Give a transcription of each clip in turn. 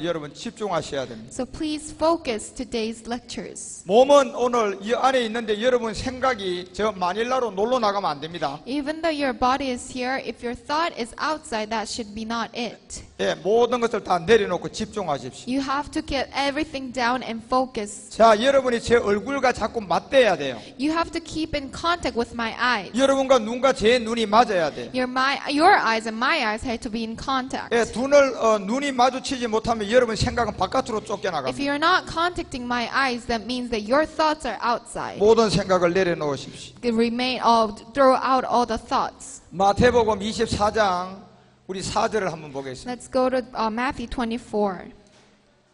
여러분 집중하셔야 됩니다. So please focus today's lectures. 몸은 오늘 이 안에 있는데 여러분 생각이 저 마닐라로 놀러 나가면 안 됩니다. Even though your body is here, if your thought is outside, that should be not it. 예, 모든 것을 다 내려놓고 집중하십시오. You have to get everything down and focus. 자, 여러분이 제 얼굴과 자꾸 맞대야 돼요. You have to keep in contact with my eyes. 여러분과 눈과 제 눈이 맞아야 돼요. Your eyes and my eyes have to be in contact. 예, 눈이 마주치지 못하면 여러분 생각은 바깥으로 If 쫓겨나갑니다. you're not contacting my eyes, that means that your thoughts are outside. 모든 생각을 내려놓으십시오. Throw out all the thoughts. 마태복음 24장 우리 4절을 한번 보겠습니다. Let's go to Matthew 24.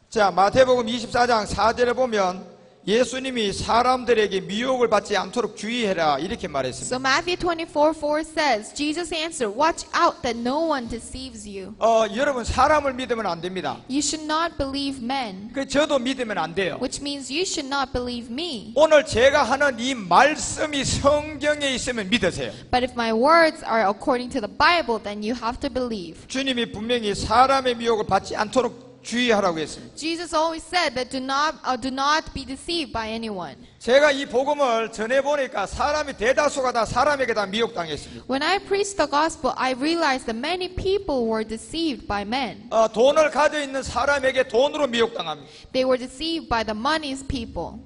자, 마태복음 24장 4절에 보면 예수님이 사람들에게 미혹을 받지 않도록 주의해라 이렇게 말했습니다. So Matthew 24:4 says, Jesus answered, "Watch out that no one deceives you." 여러분 사람을 믿으면 안 됩니다. You should not believe men, 저도 믿으면 안 돼요. which means you should not believe me. 오늘 제가 하는 이 말씀이 성경에 있으면 믿으세요. But if my words are according to the Bible, then you have to believe. 주님이 분명히 사람의 미혹을 받지 않도록 주의하라고 했습니다. Jesus always said that do not be deceived by anyone. 제가 이 복음을 전해보니까 사람이 대다수가 다 사람에게 다 미혹당했습니다. When I preached the gospel, I realized that many people were deceived by men. 돈을 가져 있는 사람에게 돈으로 미혹당합니다. They were deceived by the money's people.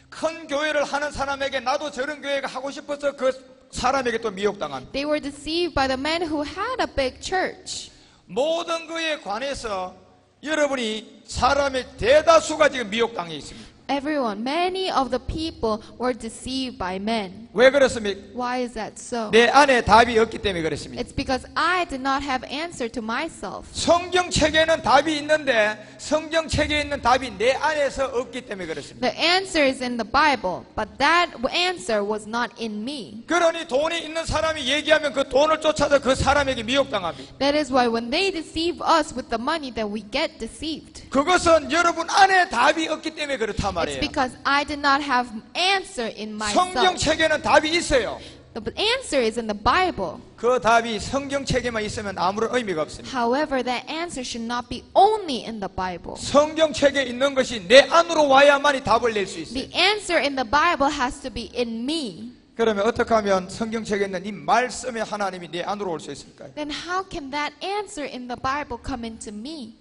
큰 교회를 하는 사람에게 나도 저런 교회가 하고 싶어서 그 사람에게 또 미혹당합니다. They were deceived by the men who had a big church. 모든 것에 관해서 여러분이 사람의 대다수가 지금 미혹당해 있습니다. Everyone, many of the people were deceived by men. 왜 그렇습니까? Why is that so? 내 안에 답이 없기 때문에 그렇습니다. It's because I did not have answer to myself. 성경책에는 답이 있는데 성경책에 있는 답이 내 안에서 없기 때문에 그렇습니다. The answer is in the Bible, but that answer was not in me. 그러니 돈이 있는 사람이 얘기하면 그 돈을 쫓아서 그 사람에게 미혹당합니다. That is why when they deceive us with the money, then we get deceived. 그것은 여러분 안에 답이 없기 때문에 그렇단 It's 말이에요. because I did not have answer in myself. 성경책에는 답이 있어요. The answer is in the Bible. 그 답이 성경책에만 있으면 아무런 의미가 없습니다. However, that answer should not be only in the Bible. 성경책에 있는 것이 내 안으로 와야만이 답을 낼 수 있어요. The answer in the Bible has to be in me. 그러면 어떻게 하면 성경책에 있는 이 말씀의 하나님이 내 안으로 올 수 있을까요? Then how can that answer in the Bible come into me?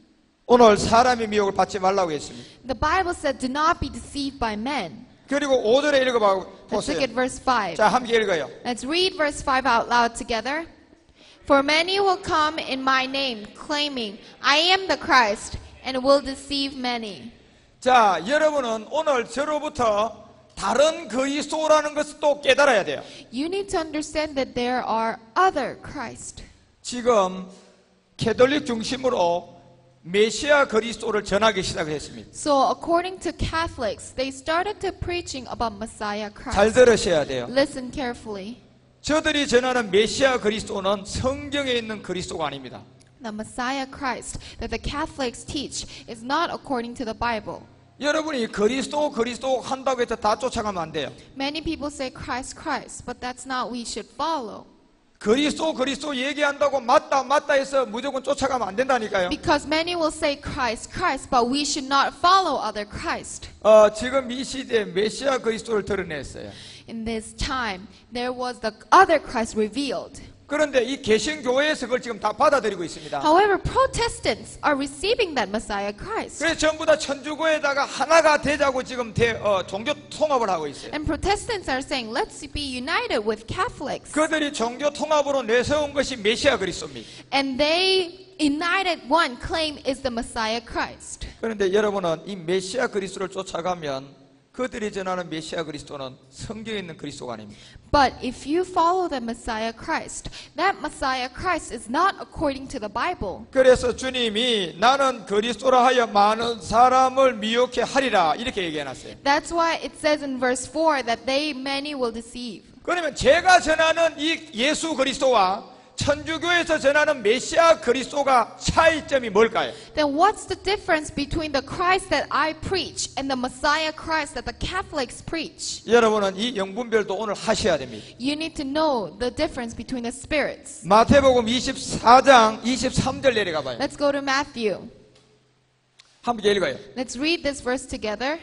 오늘 사람의 미혹을 받지 말라고 했습니다. The Bible said, "Do not be deceived by men." 그리고 5절에 읽어봐 Let's look 보세요. at verse 5. 자, 함께 읽어요. Let's read verse 5 out loud together. For many will come in my name, claiming, "I am the Christ," and will deceive many. 자, 여러분은 오늘 저로부터 다른 그리스도라는 것을 또 깨달아야 돼요. You need to understand that there are other Christ. 지금 캐톨릭 중심으로 메시아 그리스도를 전하기 시작했습니다. So according to Catholics, they started to preaching about Messiah 잘 Christ. 들으셔야 돼요. Listen carefully. 저들이 전하는 메시아 그리스도는 성경에 있는 그리스도가 아닙니다. The Messiah Christ that the Catholics teach is not according to the Bible. 여러분이 그리스도 한다고 해서 다 쫓아가면 안 돼요. Many people say Christ, Christ, but that's not what we should follow. 그리스도 얘기한다고 맞다 해서 무조건 쫓아가면 안 된다니까요. Because many will say Christ, Christ, but we should not follow other Christ. 지금 이 시대에 메시아 그리스도를 드러냈어요. In this time, there was the other Christ revealed. 그런데 이 개신교회에서 그걸 지금 다 받아들이고 있습니다. However, Protestants are receiving that Messiah Christ. 그래서 전부 다 천주교에다가 하나가 되자고 지금 종교 통합을 하고 있어요. And Protestants are saying, let's be united with Catholics. 그들이 종교 통합으로 내세운 것이 메시아 그리스도입니다. And they united one claim is the Messiah Christ. 그런데 여러분은 이 메시아 그리스도를 쫓아가면 그들이 전하는 메시아 그리스도는 성경에 있는 그리스도가 아닙니다. But if you follow the Messiah Christ, that Messiah Christ is not according to the Bible. 그래서 주님이 나는 그리스도라 하여 많은 사람을 미혹해 하리라 이렇게 얘기해놨어요. That's why it says in verse 4 that many will deceive. 그러면 제가 전하는 이 예수 그리스도와 천주교에서 전하는 메시아 그리스도가 차이점이 뭘까요? Then what's the difference between the Christ that I preach and the Messiah Christ that the Catholics preach? 여러분은 이 영분별도 오늘 하셔야 됩니다. You need to know the difference between the spirits. 마태복음 24장 23절 내려가 봐요. Let's go to Matthew. 함께 읽어요. Let's read this verse together.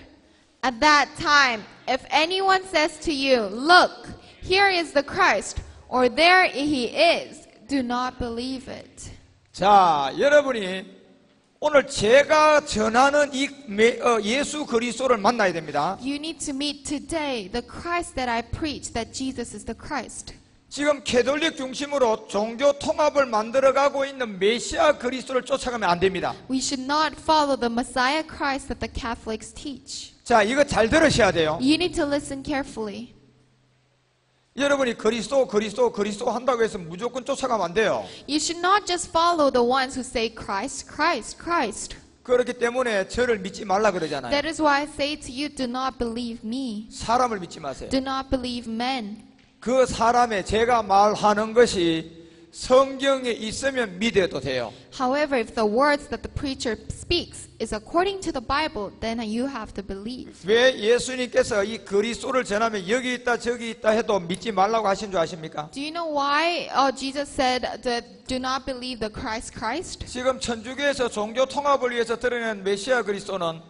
At that time, if anyone says to you, "Look, here is the Christ," or "There he is," do not believe it. 자, 여러분이 오늘 제가 전하는 이 예수 그리스도를 만나야 됩니다. You need to meet today the Christ that I preach, that Jesus is the Christ. 지금 캐톨릭 중심으로 종교 통합을 만들어가고 있는 메시아 그리스도를 쫓아가면 안 됩니다. We should not follow the Messiah Christ that the Catholics teach. 자, 이거 잘 들으셔야 돼요. You need to listen carefully. 여러분이 그리스도 한다고 해서 무조건 쫓아가면 안 돼요. You should not just follow the ones who say Christ, Christ, Christ. 그렇기 때문에 저를 믿지 말라 그러잖아요. That is why I say to you, do not believe me. 사람을 믿지 마세요. Do not believe men. 그 사람의 제가 말하는 것이 성경에 있으면 믿어도 돼요. However, if the words that the preacher speaks is according to the Bible, then you have to believe. 왜 예수님께서 이 그리스도를 전하면 여기 있다 저기 있다 해도 믿지 말라고 하신 줄 아십니까? Do you know why Jesus said that do not believe the Christ? 지금 천주교에서 종교 통합을 위해서 드러낸 메시아 그리스도는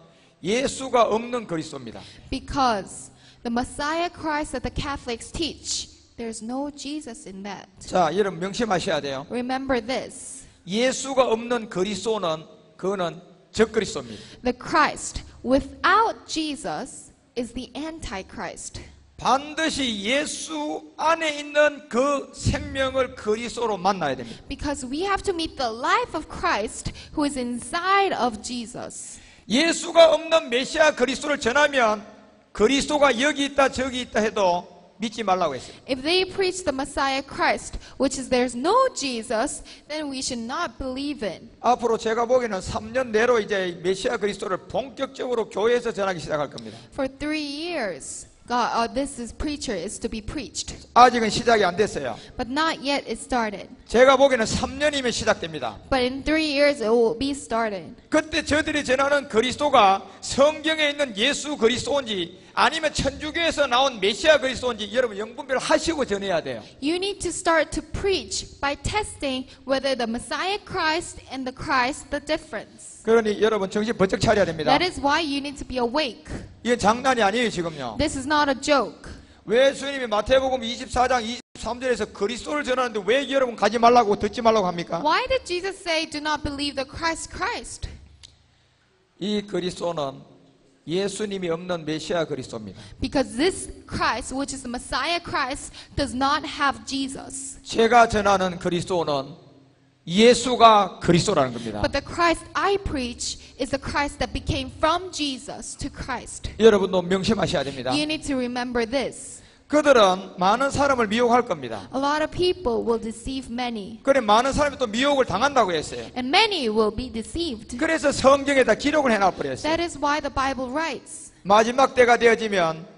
예수가 없는 그리스도입니다. Because the Messiah Christ that the Catholics teach, there's no Jesus in that. 자, 여러분 명심하셔야 돼요. Remember this. 예수가 없는 그리스도는 그거는 적그리스도입니다. The Christ without Jesus is the Antichrist. 반드시 예수 안에 있는 그 생명을 그리스도로 만나야 됩니다. Because we have to meet the life of Christ who is inside of Jesus. 예수가 없는 메시아 그리스도를 전하면 그리스도가 여기 있다 저기 있다 해도 믿지 말라고 했어요. If they preach the Messiah Christ, which is there's no Jesus, then we should not believe it. 앞으로 제가 보기에는 3년 내로 이제 메시아 그리스도를 본격적으로 교회에서 전하기 시작할 겁니다. For 3 years, this preacher is to be preached. 아직은 시작이 안 됐어요. But not yet it started. 제가 보기에는 3년이면 시작됩니다. But in 3 years it will be started. 그때 저들이 전하는 그리스도가 성경에 있는 예수 그리스도인지 아니면 천주교에서 나온 메시아 그리스도인지 여러분 영분별을 하시고 전해야 돼요. You need to start to preach by testing whether the Messiah Christ and the Christ, the difference. 그러니 여러분 정신 번쩍 차려야 됩니다. That is why you need to be awake. 이건 장난이 아니에요 지금요. This is not a joke. 왜 주님이 마태복음 24장 23절에서 그리스도를 전하는데 왜 여러분 가지 말라고 듣지 말라고 합니까? Why did Jesus say do not believe the Christ? 이 그리스도는 예수님이 없는 메시아 그리스도입니다. Because this Christ, which is the Messiah Christ, does not have Jesus. 제가 전하는 그리스도는 예수가 그리스도라는 겁니다. But the Christ I preach is the Christ that became from Jesus to Christ. 여러분도 명심하셔야 됩니다. You need to remember this. 그들은 많은 사람을 미혹할 겁니다. A lot of people will deceive many. 그래 많은 사람이 또 미혹을 당한다고 했어요. And many will be deceived. 그래서 성경에다 기록을 해놔버렸어요. That is why the Bible writes. 마지막 때가 되어지면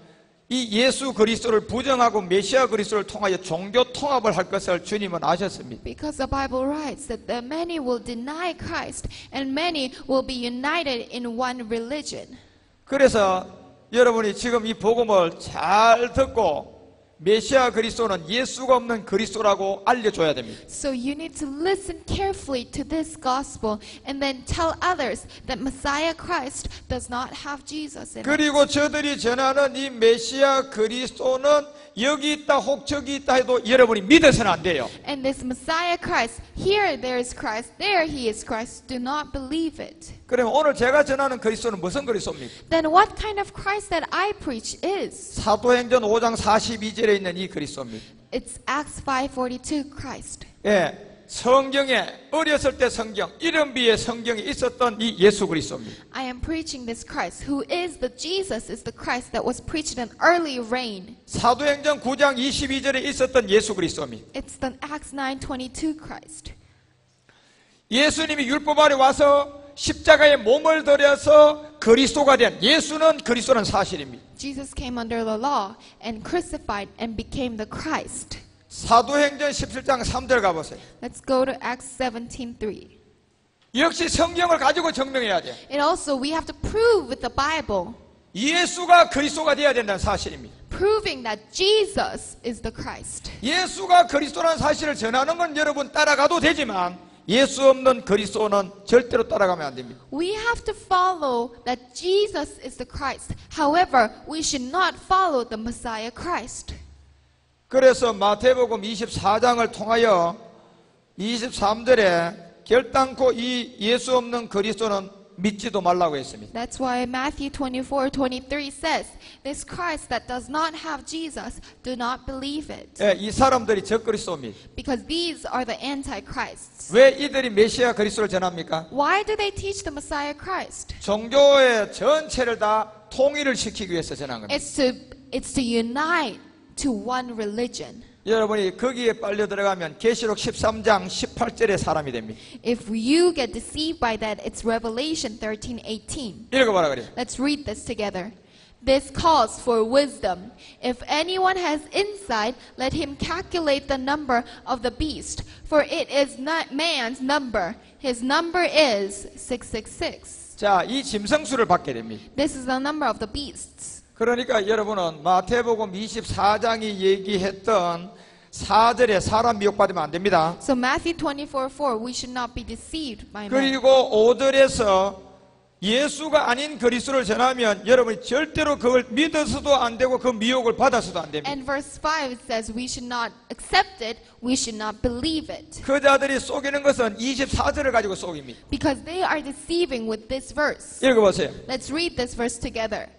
이 예수 그리스도를 부정하고 메시아 그리스도를 통하여 종교 통합을 할 것을 주님은 아셨습니다. Because the Bible writes that the many will deny Christ and many will be united in one religion. 그래서 여러분이 지금 이 복음을 잘 듣고 메시아 그리스도는 예수가 없는 그리스도라고 알려줘야 됩니다. So you need to listen carefully to this gospel and then tell others that Messiah Christ does not have Jesus in it. 그리고 저들이 전하는 이 메시아 그리스도는 여기 있다 혹 저기 있다 해도 여러분이 믿어서는 안 돼요. And this Messiah Christ, here there is Christ, there he is Christ, do not believe it. 그러면 오늘 제가 전하는 그리스도는 무슨 그리스도입니까? Then what kind of Christ that I preach is? 사도행전 5장 42절에 있는 이 그리스도입니다. It's Acts 5:42 Christ. 예, 성경에 어렸을 때 성경 이름비의 성경에 있었던 이 예수 그리스도입니다. I am preaching this Christ, who is the Jesus, is the Christ that was preached in early reign. 사도행전 9장 22절에 있었던 예수 그리스도입니다. It's the Acts 9:22 Christ. 예수님이 율법 아래 와서 십자가에 몸을 들여서 그리스도가 된 예수는 그리스도는 사실입니다. Jesus came under the law and crucified and became the Christ. 사도행전 17장 3절 가보세요. Let's go to Acts 17:3. 역시 성경을 가지고 증명해야 돼요. And also we have to prove with the Bible, 예수가 그리스도가 되어야 된다는 사실입니다. proving that Jesus is the Christ. 예수가 그리스도라는 사실을 전하는 건 여러분 따라가도 되지만 예수 없는 그리스도는 절대로 따라가면 안 됩니다. We have to follow that Jesus is the Christ. However, we should not follow the Messiah Christ. 그래서 마태복음 24장을 통하여 23절에 결단코 이 예수 없는 그리스도는 믿지도 말라고 했습니다. That's why Matthew 24:23 says, "This Christ that does not have Jesus, do not believe it." 예, 이 사람들이 적그리스도입니다. Because these are the antichrists. 왜 이들이 메시아 그리스도를 전합니까? Why do they teach the Messiah Christ? 종교의 전체를 다 통일을 시키기 위해서 전한 겁니다. It's to unite to one religion. 여러분이 거기에 빨려 들어가면 계시록 13장 18절의 사람이 됩니다. If you get deceived by that, it's Revelation 13:18. 읽어봐라 그래요. Let's read this together. This calls for wisdom. If anyone has insight, let him calculate the number of the beast, for it is not man's number. His number is 666. 자, 이 짐승수를 받게 됩니다. This is the number of the beasts. 그러니까 여러분은 마태복음 24장이 얘기했던 4절에 사람 미혹받으면 안 됩니다. So Matthew 24:4, we should not be deceived by men. 그리고 5절에서 예수가 아닌 그리스도를 전하면 여러분이 절대로 그걸 믿어서도 안 되고 그 미혹을 받아서도 안 됩니다. And verse 5 it says we should not accept it, we should not believe it. 그 자들이 속이는 것은 24절을 가지고 속입니다. Because they are deceiving with this verse. 읽어보세요. Let's read this verse together.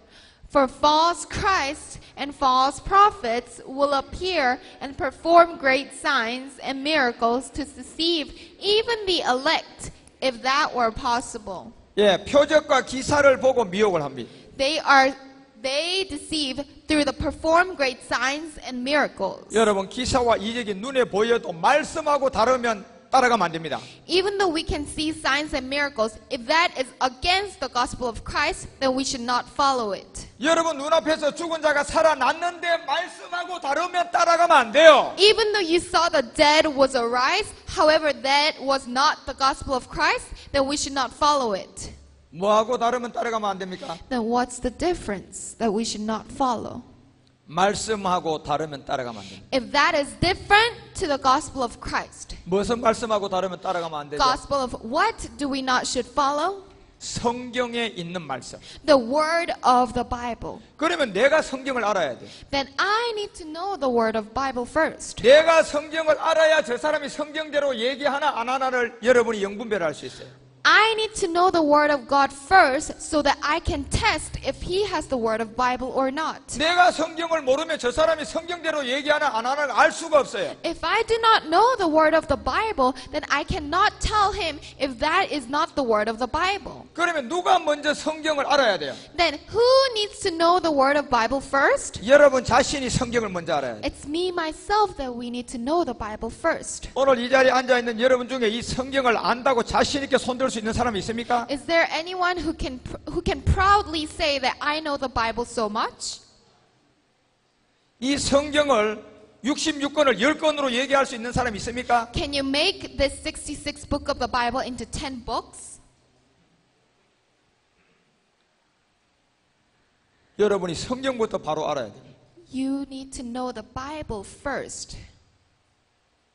For false Christs and false prophets will appear and perform great signs and miracles to deceive even the elect, if that were possible. 예, 표적과 기사를 보고 미혹을 합니다. They deceive through the perform great signs and miracles. 여러분 기사와 이적이 눈에 보여도 말씀하고 다르면 따라가면 안 됩니다. Even though we can see signs and miracles, if that is against the gospel of Christ, then we should not follow it. 여러분 눈앞에서 죽은 자가 살아났는데 말씀하고 다르면 따라가면 안 돼요. Even though you saw the dead was arise, however that was not the gospel of Christ, then we should not follow it. 뭐하고 다르면 따라가면 안 됩니까? Then what's the difference that we should not follow? 말씀하고 다르면 따라가면 안 됩니다. If that is different to the gospel of Christ, 무슨 말씀하고 다르면 따라가면 안 되죠? gospel of what do we not should follow? 성경에 있는 말씀. The word of the Bible. 그러면 내가 성경을 알아야 돼. Then I need to know the word of Bible first. 내가 성경을 알아야 저 사람이 성경대로 얘기하나 안 하나를 여러분이 영분별할 수 있어요. I need to know the word of God first so that I can test if he has the word of Bible or not. 내가 성경을 모르면 저 사람이 성경대로 얘기하나 안 하나를 알 수가 없어요. If I do not know the word of the Bible, then I cannot tell him if that is not the word of the Bible. 그러면 누가 먼저 성경을 알아야 돼요? Then who needs to know the word of Bible first? 여러분 자신이 성경을 먼저 알아야 돼요. It's me myself that we need to know the Bible first. 오늘 이 자리에 앉아있는 여러분 중에 이 성경을 안다고 자신 있게 손들 수 있는 사람이 있습니까? Is there anyone who can proudly say that I know the Bible so much? 이 성경을 66권을 10권으로 얘기할 수 있는 사람이 있습니까? Can you make this 66 book of the Bible into 10 books? 여러분이 성경부터 바로 알아야 돼요. You need to know the Bible first.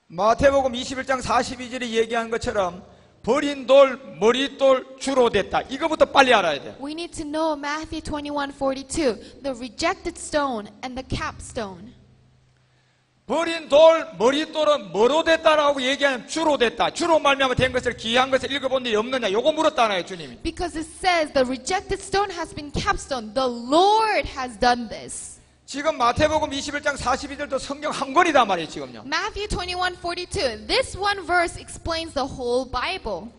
마태복음 21장 42절에 얘기한 것처럼 버린 돌, 머릿돌, 주로 됐다. 이거부터 빨리 알아야 돼요. We need to know Matthew 21:42, the rejected stone and the capstone. 버린 돌, 머릿돌은 뭐로 됐다라고 얘기하면 주로 됐다. 주로 말미암아 된 것을 귀한 것을 읽어본 일이 없느냐. 요거 물었다나요, 주님이. Because it says the rejected stone has been capstone. The Lord has done this. 지금 마태복음 21장 42절도 성경 한 권이다 말이에요, 지금요. Matthew 21:42. This one verse explains the whole Bible.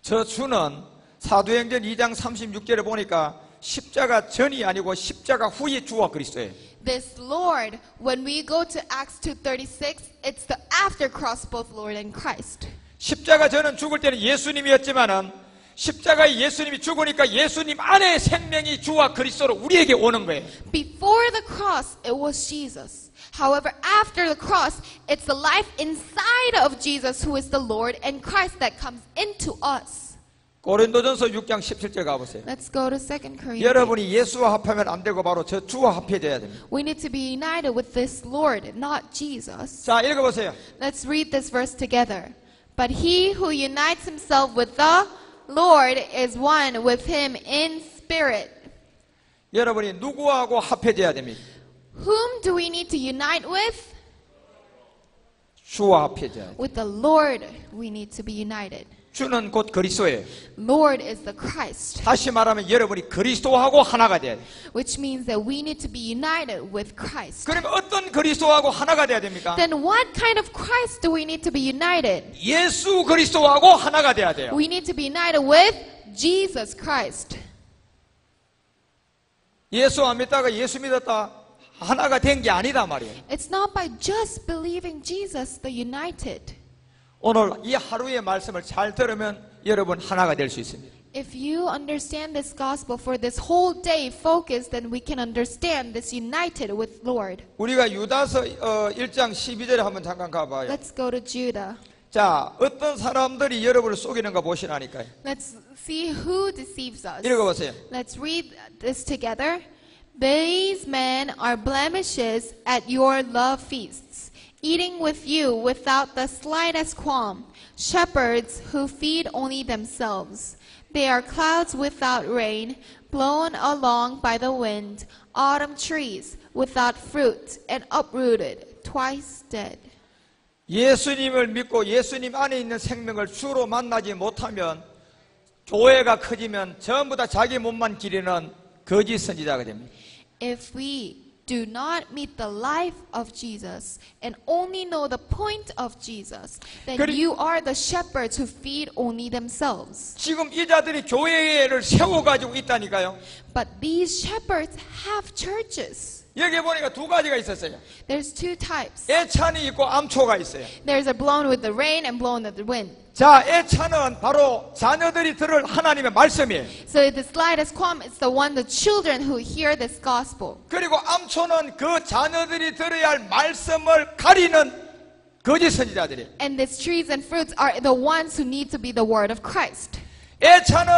저 주는 사도행전 2장 36절에 보니까 십자가 전이 아니고 십자가 후의 주와 그리스도예요. This Lord, when we go to Acts 2:36, it's the after cross both Lord and Christ. 십자가 전은 죽을 때는 예수님이었지만은 십자가에 예수님이 죽으니까 예수님 안에 생명이 주와 그리스도로 우리에게 오는 거예요. Before the cross, it was Jesus. However, after the cross, it's the life inside of Jesus who is the Lord and Christ that comes into us. 고린도전서 6장 17절 가보세요. Let's go to 2 Corinthians. 여러분이 예수와 합하면 안 되고 바로 저 주와 합해져야 됩니다. We need to be united with this Lord, not Jesus. 자, 읽어보세요. Let's read this verse together. But he who unites himself with the Lord is one with him in spirit. 여러분이 누구하고 합해져야 됩니까? Whom do we need to unite with? 주와 합해져야 돼요. With the Lord we need to be united. 주는 곧 그리스도예요. Lord is the Christ, 다시 말하면 여러분이 그리스도하고 하나가 돼야 돼요. which means that we need to be united with Christ. 그러면 어떤 그리스도하고 하나가 돼야 됩니까? Then what kind of Christ do we need to be united? 예수 그리스도하고 하나가 돼야 돼요. We need to be united with Jesus Christ. 예수 안 믿다가 예수 믿었다 하나가 된 게 아니다 말이에요. It's not by just believing Jesus that united. 오늘 이 하루의 말씀을 잘 들으면 여러분 하나가 될 수 있습니다. If you understand this gospel for this whole day focus, then we can understand this united with Lord. 우리가 유다서 1장 12절에 한번 잠깐 가봐요. Let's go to Judah. 자, 어떤 사람들이 여러분을 속이는가 보시라니까요. Let's see who deceives us. 읽어보세요. Let's read this together. These men are blemishes at your love feasts, eating with you without the slightest qualm, shepherds who feed only themselves. They are clouds without rain, blown along by the wind, autumn trees without fruit, and uprooted, twice dead. 예수님을 믿고 예수님 안에 있는 생명을 주로 만나지 못하면 교회가 커지면 전부 다 자기 몸만 기르는 거짓 선지자가 됩니다. If we do not meet the life of Jesus and only know the point of Jesus, then 그리- you are the shepherds who feed only themselves. 지금 이 자들이 교회를 세워가지고 있다니까요. But these shepherds have churches. 여기 보니까 두 가지가 있었어요. There's two types. 애찬이 있고 암초가 있어요. There's a blown with the rain and blown with the wind. 자, 애찬은 바로 자녀들이 들을 하나님의 말씀이에요. So the slightest qualm is the one, the children who hear this gospel. 그리고 암초는 그 자녀들이 들어야 할 말씀을 가리는 거짓 선지자들이에요. And these trees and fruits are the ones who need to be the word of Christ. 애찬은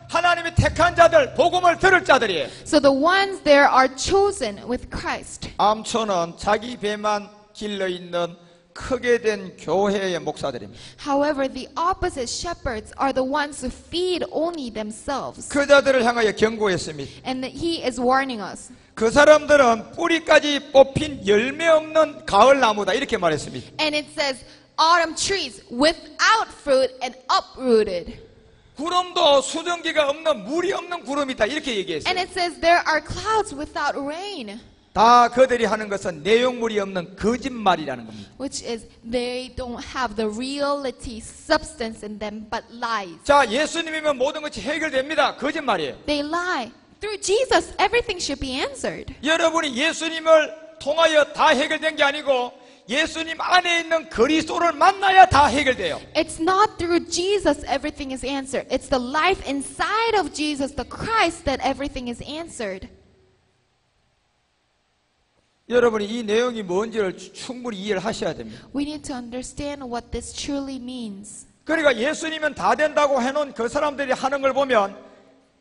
하나님이 택한 자들, 복음을 들을 자들이에요. So the ones there are chosen with Christ. 암초는 자기 배만 길러 있는 크게 된 교회의 목사들입니다. However, the opposite shepherds are the ones who feed only themselves. 그 자들을 향하여 경고했습니다. And that he is warning us. 그 사람들은 뿌리까지 뽑힌 열매 없는 가을 나무다 이렇게 말했습니다. And it says, autumn trees without fruit and uprooted. 구름도 수증기가 없는 물이 없는 구름이다 이렇게 얘기했어요. And it says, there are clouds without rain. 다 그들이 하는 것은 내용물이 없는 거짓말이라는 겁니다. Which is, they don't have the reality, substance in them, but lies. 자, 예수님이면 모든 것이 해결됩니다. 거짓말이에요. They lie. Through Jesus, everything should be answered. 여러분이 예수님을 통하여 다 해결된 게 아니고 예수님 안에 있는 그리스도를 만나야 다 해결돼요. It's not through Jesus everything is answered. It's the life inside of Jesus, the Christ, that everything is answered. 여러분이 이 내용이 뭔지를 충분히 이해를 하셔야 됩니다. We need to understand what this truly means. 그러니까 예수님은 다 된다고 해놓은 그 사람들이 하는 걸 보면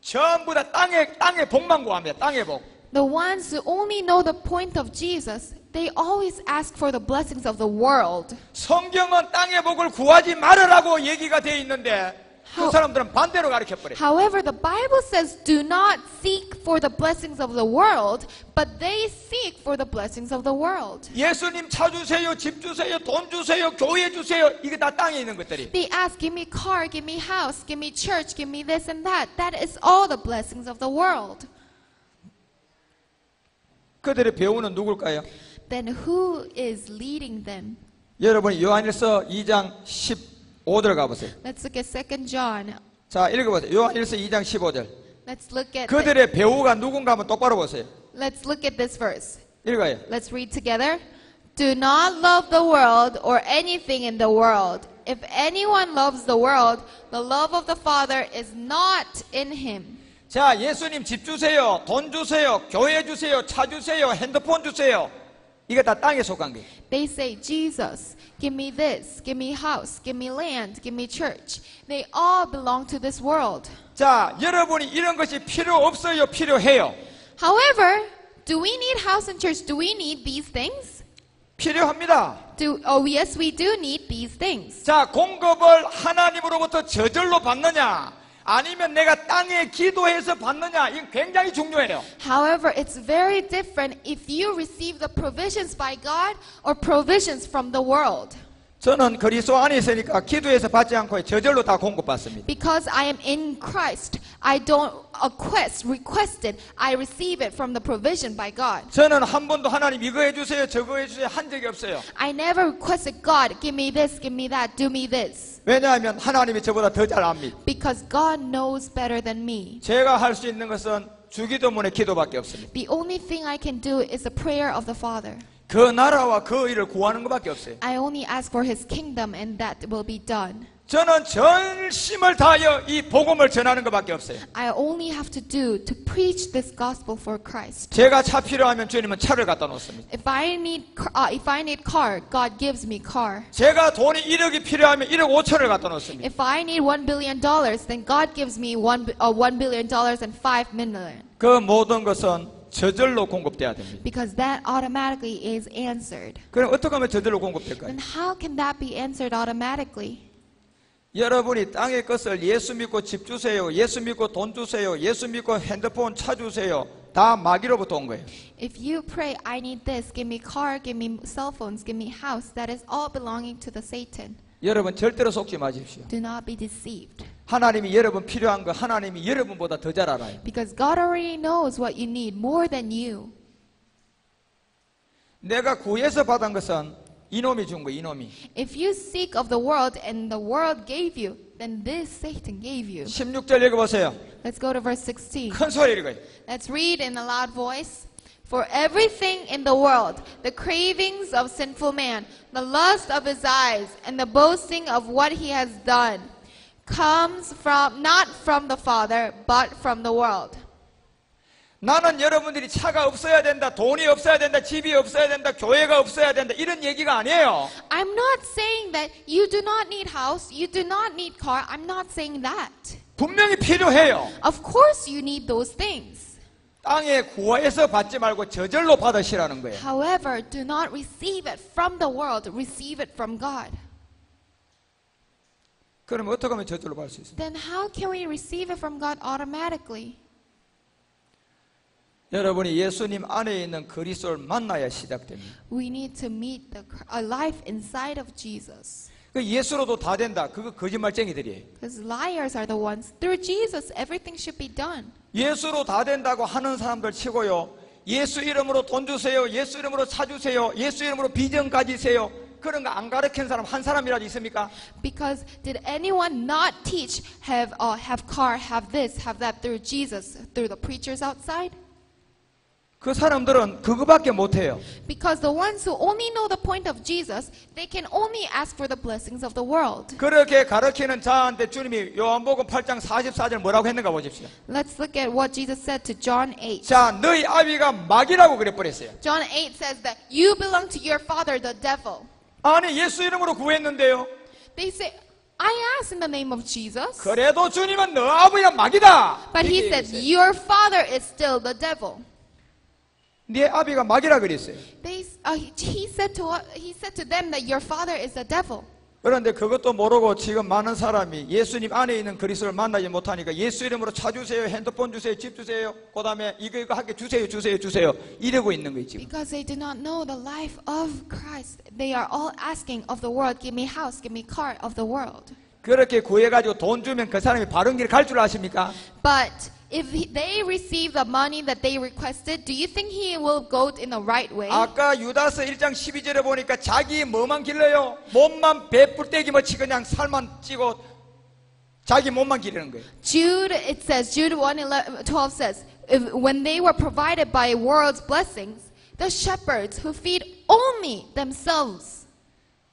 전부 다 땅의 복만 구합니다. 땅의 복. The ones who only know the point of Jesus, they always ask for the blessings of the world. 성경은 땅의 복을 구하지 말으라고 얘기가 되어 있는데 그 사람들은 반대로 가르쳐버려요. However, the Bible says, do not seek for the blessings of the world, but they seek for the blessings of the world. 예수님 차 주세요, 집 주세요, 돈 주세요, 교회 주세요. 이게 다 땅에 있는 것들이. They ask, give me car, give me house, give me church, give me this and that. That is all the blessings of the world. 그들의 배우는 누굴까요? Then who is leading them? 여러분이 요한일서 2장 15절 가보세요. Let's look at 2 John. 자, 읽어보세요. 요한일서 2장 15절. Let's look at 그들의 배우가 누군가 한번 똑바로 보세요. let's look at this verse. 읽어요. Let's read together. Do not love the world or anything in the world. If anyone loves the world, the love of the Father is not in him. 자, 예수님 집 주세요, 돈 주세요, 교회 주세요, 차 주세요, 핸드폰 주세요. 이게 다 땅에 속한 거예요. They say, Jesus, give me this, give me house, give me land, give me church. They all belong to this world. 자, 여러분이 이런 것이 필요 없어요, 필요해요? However, do we need house and church? Do we need these things? 필요합니다. Yes, we do need these things. 자, 공급을 하나님으로부터 저절로 받느냐, 아니면 내가 땅에 기도해서 받느냐, 이건 굉장히 중요해요. However, it's very different if you receive the provisions by God or provisions from the world. 저는 그리스도 안에 있으니까 기도해서 받지 않고 저절로 다 공급받습니다. Because I am in Christ, I don't requested, I receive it from the provision by God. 저는 한 번도 하나님 이거 해주세요, 저거 해주세요 한 적이 없어요. I never requested God, give me this, give me that, do me this. 왜냐하면 하나님이 저보다 더 잘 압니다. Because God knows better than me. 제가 할 수 있는 것은 주기도문의 기도밖에 없습니다. The only thing I can do is the prayer of the Father. 그 나라와 그 의를 구하는 것밖에 없어요. I only ask for His kingdom and that will be done. 저는 전심을 다하여 이 복음을 전하는 것밖에 없어요. I only have to do to preach this gospel for Christ. 제가 차 필요하면 주님은 차를 갖다 놓습니다. If I need car, God gives me car. 제가 돈이 1억이 필요하면 1억 5천을 갖다 놓습니다. If I need $1 billion, then God gives me $1 billion and 5 million. 그 모든 것은 저절로 공급돼야 됩니다. Because that automatically is answered. 그럼 어떻게 하면 저절로 공급될까요? Then how can that be answered automatically? 여러분이 땅의 것을 예수 믿고 집 주세요, 예수 믿고 돈 주세요, 예수 믿고 핸드폰 차 주세요, 다 마귀로부터 온 거예요. If you pray, I need this, give me car, give me cell phones, give me house, that is all belonging to the Satan. 여러분 절대로 속지 마십시오. Do not be deceived. 하나님이 여러분 필요한 거 하나님이 여러분보다 더 잘 알아요. Because God already knows what you need more than you. 내가 구해서 받은 것은 이놈이 준 거예요. 이놈이. If you seek of the world and the world gave you, then this Satan gave you. 16절 읽어보세요. Let's go to verse 16. 큰 소리 읽어요. Let's read in a loud voice. For everything in the world, the cravings of sinful man, the lust of his eyes, and the boasting of what he has done, comes from not from the Father, but from the world. 나는 여러분들이 차가 없어야 된다, 돈이 없어야 된다, 집이 없어야 된다, 교회가 없어야 된다 이런 얘기가 아니에요. I'm not saying that you do not need house, you do not need car. I'm not saying that. 분명히 필요해요. Of course you need those things. 땅에 구해서 받지 말고 저절로 받으시라는 거예요. However, do not receive it from the world, receive it from God. 그럼 어떻게 하면 저절로 받을 수 있어요? Then how can we receive it from God automatically? 여러분이 예수님 안에 있는 그리스도를 만나야 시작됩니다. We need to meet a life inside of Jesus. 그 예수로도 다 된다. 그거 거짓말쟁이들이에요. Because liars are the ones. Through Jesus, everything should be done. 예수로 다 된다고 하는 사람들 치고요. 예수 이름으로 돈 주세요. 예수 이름으로 차 주세요. 예수 이름으로 비전 가지세요. 그런 거 안 가르친 사람 한 사람이라도 있습니까? Because did anyone not teach have car, have this, have that through Jesus, through the preachers outside? 그 사람들은 그거밖에 못해요. Because the ones who only know the point of Jesus, they can only ask for the blessings of the world. 그렇게 가르치는 자한테 주님이 요한복음 8장 44절 뭐라고 했는가 보십시오. Let's look at what Jesus said to John 8. 자, 너희 아비가 마귀라고 그래버렸어요. John 8 says that you belong to your father, the devil. 아니 예수 이름으로 구했는데요. They say, I asked in the name of Jesus. 그래도 주님은 너 아버지가 마귀다. But he said, your father is still the devil. 네 아비가 마귀라 그랬어요. He said to them that your father is the devil. 그런데 그것도 모르고 지금 많은 사람이 예수님 안에 있는 그리스도를 만나지 못하니까 예수 이름으로 차 주세요, 핸드폰 주세요, 집 주세요, 그 다음에 이거 하게 주세요 이러고 있는 거예요 지금. Because they do not know the life of Christ. They are all asking of the world, give me house, give me car of the world. 그렇게 구해가지고 돈 주면 그 사람이 바른 길 갈 줄 아십니까? But if they receive the money that they requested, do you think he will go in the right way? 아까 유다서 1장 12절에 보니까 자기 뭐만 길러요? 몸만 배불떼기 뭐치 그냥 살만 찌고 자기 몸만 기르는 거예요. Jude 1:12 says, when they were provided by world's blessings, the shepherds who feed only themselves.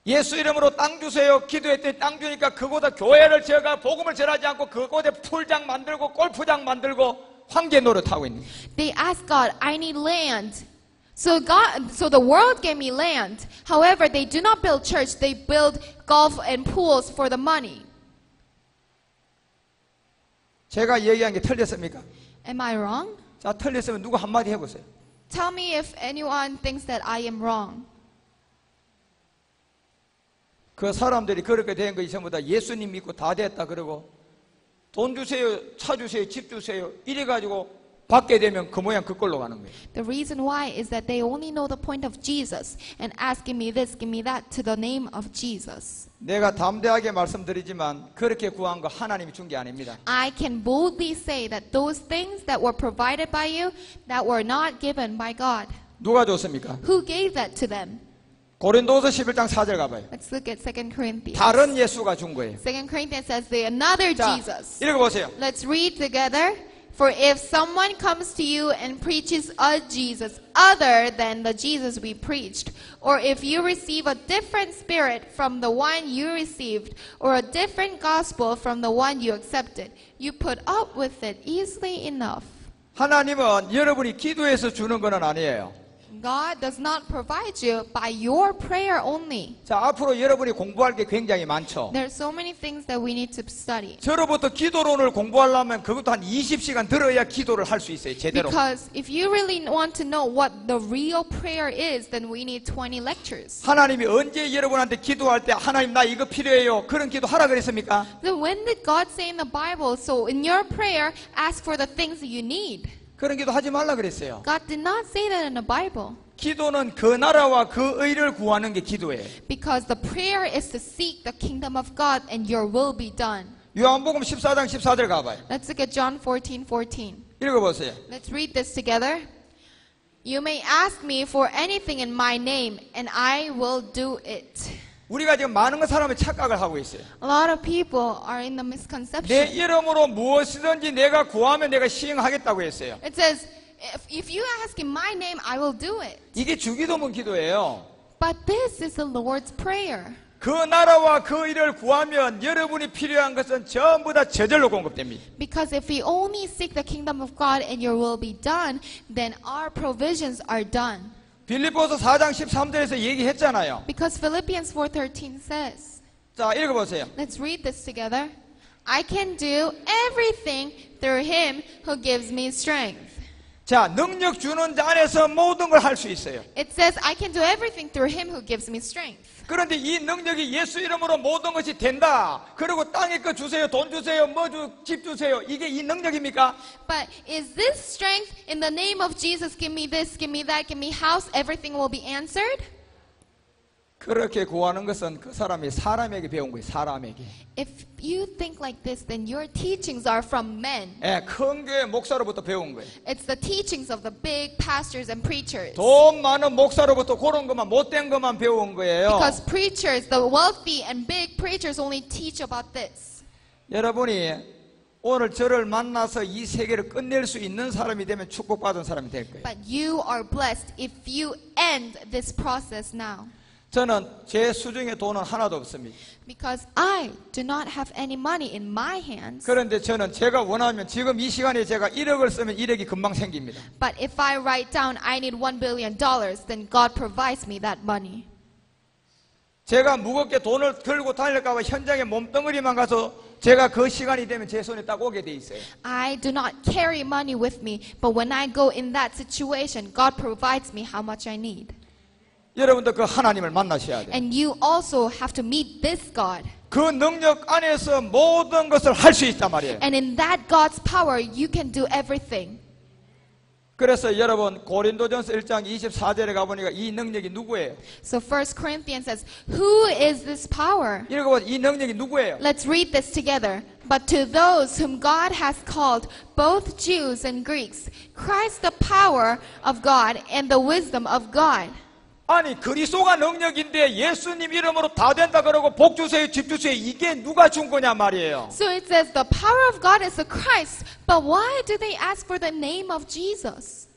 예수 이름으로 땅 주세요. 기도했더니 땅 주니까 그곳에 교회를 지어가 복음을 전하지 않고 그곳에 풀장 만들고 골프장 만들고 황제 노릇하고 있는 거예요. They asked God, I need land. So the world gave me land. However, they do not build church. They build golf and pools for the money. 제가 얘기한 게 틀렸습니까? Am I wrong? 자, 틀렸으면 누구 한마디 해보세요. Tell me if anyone thinks that I am wrong. 그 사람들이 그렇게 된 것이 전부 다 예수님 믿고 다 됐다 그러고 돈 주세요, 차 주세요, 집 주세요 이래가지고 받게 되면 그 모양 그 꼴로 가는 거예요. The reason why is that they only know the point of Jesus and ask, give me this, give me that to the name of Jesus. 내가 담대하게 말씀드리지만 그렇게 구한 거 하나님이 준 게 아닙니다. I can boldly say that those things that were provided by you, that were not given by God. 누가 줬습니까? Who gave that to them? 고린도서 11장 4절 가봐요. Let's look at 2 Corinthians. 다른 예수가 준 거예요. 2 Corinthians says the another 자, Jesus. 읽어보세요. Let's read together. For if someone comes to you and preaches a Jesus other than the Jesus we preached, or if you receive a different spirit from the one you received, or a different gospel from the one you accepted, you put up with it easily enough. 하나님은 여러분이 기도해서 주는 건 아니에요. God does not provide you by your prayer only. 자, 앞으로 여러분이 공부할 게 굉장히 많죠. There are so many things that we need to study. 저로부터 기도론을 공부하려면 그것도 한 20시간 들어야 기도를 할 수 있어요. 제대로. Because if you really want to know what the real prayer is, then we need 20 lectures. 하나님이 언제 여러분한테 기도할 때 하나님 나 이거 필요해요. 그런 기도 하라 그랬습니까? Then when did God say in the Bible, so in your prayer, ask for the things that you need? 그런 기도 하지 말라 그랬어요. God did not say that in the Bible. 기도는 그 나라와 그 의를 구하는 게 기도예요. Because the prayer is to seek the kingdom of God and your will be done. 요한복음 14장 14절 가봐요. Let's look at John 14:14. 읽어보세요. Let's read this together. You may ask me for anything in my name, and I will do it. 우리가 지금 많은 사람의 착각을 하고 있어요. A lot of people are in the 내 misconception. 이름으로 무엇이든지 내가 구하면 내가 시행하겠다고 했어요. It says, if you ask in my name, I will do it. 이게 주기도문 기도예요. But this is the Lord's Prayer. 그 나라와 그 일을 구하면 여러분이 필요한 것은 전부 다 저절로 공급됩니다. Because if we only seek the kingdom of God and your will be done, then our provisions are done. 빌립보서 4장 13절에서 얘기했잖아요. Because Philippians 4:13 says, 자, 읽어보세요. let's read this together. I can do everything through him who gives me strength. 자, 능력 주는 자 안에서 모든 걸 할 수 있어요. It says, I can do everything through him who gives me strength. 그런데 이 능력이 예수 이름으로 모든 것이 된다. 그리고 땅에 거 주세요, 돈 주세요, 집 주세요. 이게 이 능력입니까? But is this strength in the name of Jesus, give me this, give me that, give me house, everything will be answered? 그렇게 구하는 것은 그 사람이 사람에게 배운 거예요. 사람에게. If you think like this, then your teachings are from men. 예, 큰 교회 목사로부터 배운 거예요. It's the teachings of the big pastors and preachers. 돈 많은 목사로부터 그런 것만 못된 것만 배운 거예요. Because preachers, the wealthy and big preachers only teach about this. 여러분이 오늘 저를 만나서 이 세계를 끝낼 수 있는 사람이 되면 축복받은 사람이 될 거예요. But you are blessed if you end this process now. 저는 제 수중에 돈은 하나도 없습니다. Because I do not have any money in my hands. 그런데 저는 제가 원하면 지금 이 시간에 제가 1억을 쓰면 1억이 금방 생깁니다. But if I write down I need $1 billion, then God provides me that money. 제가 무겁게 돈을 들고 다닐까 봐 현장에 몸뚱어리만 가서 제가 그 시간이 되면 제 손에 딱 오게 돼 있어요. I do not carry money with me, but when I go in that situation, God provides me how much I need. 여러분도 그 하나님을 만나셔야 돼요. And you also have to meet this God. 그 능력 안에서 모든 것을 할 수 있단 말이에요. And in that God's power, you can do everything. 그래서 여러분 고린도전서 1장 24절에 가보니까 이 능력이 누구예요? So 1 Corinthians says, who is this power? 읽어보세요. 이 능력이 누구예요? Let's read this together. But to those whom God has called, both Jews and Greeks, Christ the power of God and the wisdom of God. 아니 그리스도가 능력인데 예수님 이름으로 다 된다 그러고 복 주세요, 집 주세요. 이게 누가 준 거냐 말이에요. So it says the power of God is the Christ, but why do they ask for the name of Jesus?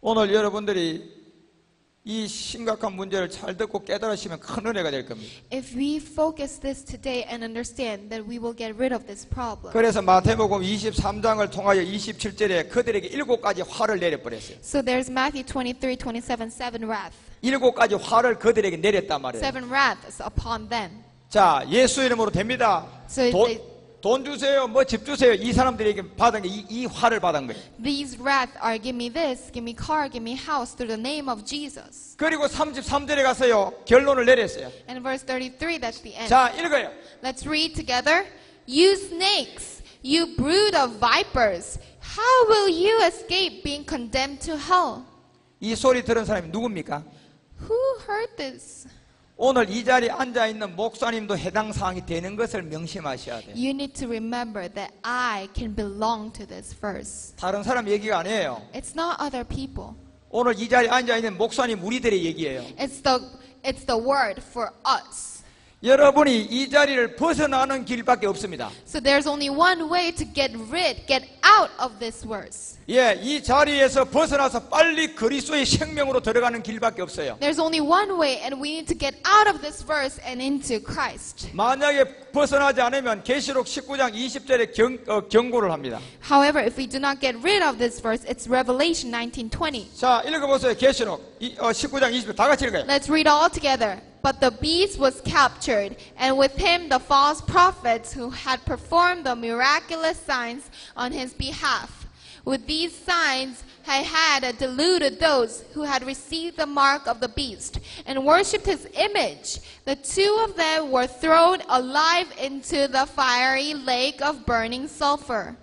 오늘 여러분들이 이 심각한 문제를 잘 듣고 깨달으시면 큰 은혜가 될 겁니다. If we focus this today and understand that we will get rid of this problem. 그래서 마태복음 23장을 통하여 27절에 그들에게 7가지 화를 내려버렸어요. So there's Matthew 23:27, 7 wrath. 7가지 화를 그들에게 내렸단 말이에요. 7 wraths upon them. 자, 예수 이름으로 됩니다. So 돈, they, 돈 주세요, 뭐 집 주세요. 이 사람들에게 받은 게 이 화를 받은 거예요. These wrath are give me this, give me car, give me house through the name of Jesus. 그리고 33절에 가서요, 결론을 내렸어요. And verse 33, that's the end. 자, 읽어요. Let's read together. You snakes, you brood of vipers, how will you escape being condemned to hell? 이 소리 들은 사람이 누굽니까? Who heard this? 오늘 이 자리에 앉아있는 목사님도 해당 사항이 되는 것을 명심하셔야 돼요. You need to remember that I can belong to this verse. 다른 사람 얘기가 아니에요. It's not other people. 오늘 이 자리에 앉아있는 목사님 우리들의 얘기예요. It's the word for us. 여러분이 이 자리를 벗어나는 길밖에 없습니다. So there's only one way to get out of this verse. 예, 이 자리에서 벗어나서 빨리 그리스도의 생명으로 들어가는 길밖에 없어요. There's only one way, and we need to get out of this verse and into Christ. 만약에 벗어나지 않으면 계시록 19장 20절에 경고를 합니다. However, if we do not get rid of this verse, it's Revelation 19:20. 자, 읽어보세요. 계시록 19장 20절 다 같이 읽어요. Let's read all together. But the beast was captured, and with him the false prophets who had performed the miraculous signs on his behalf. With these signs he had deluded those who had received the mark of the beast and worshipped his image. The two of them were thrown alive into the fiery lake of burning sulfur.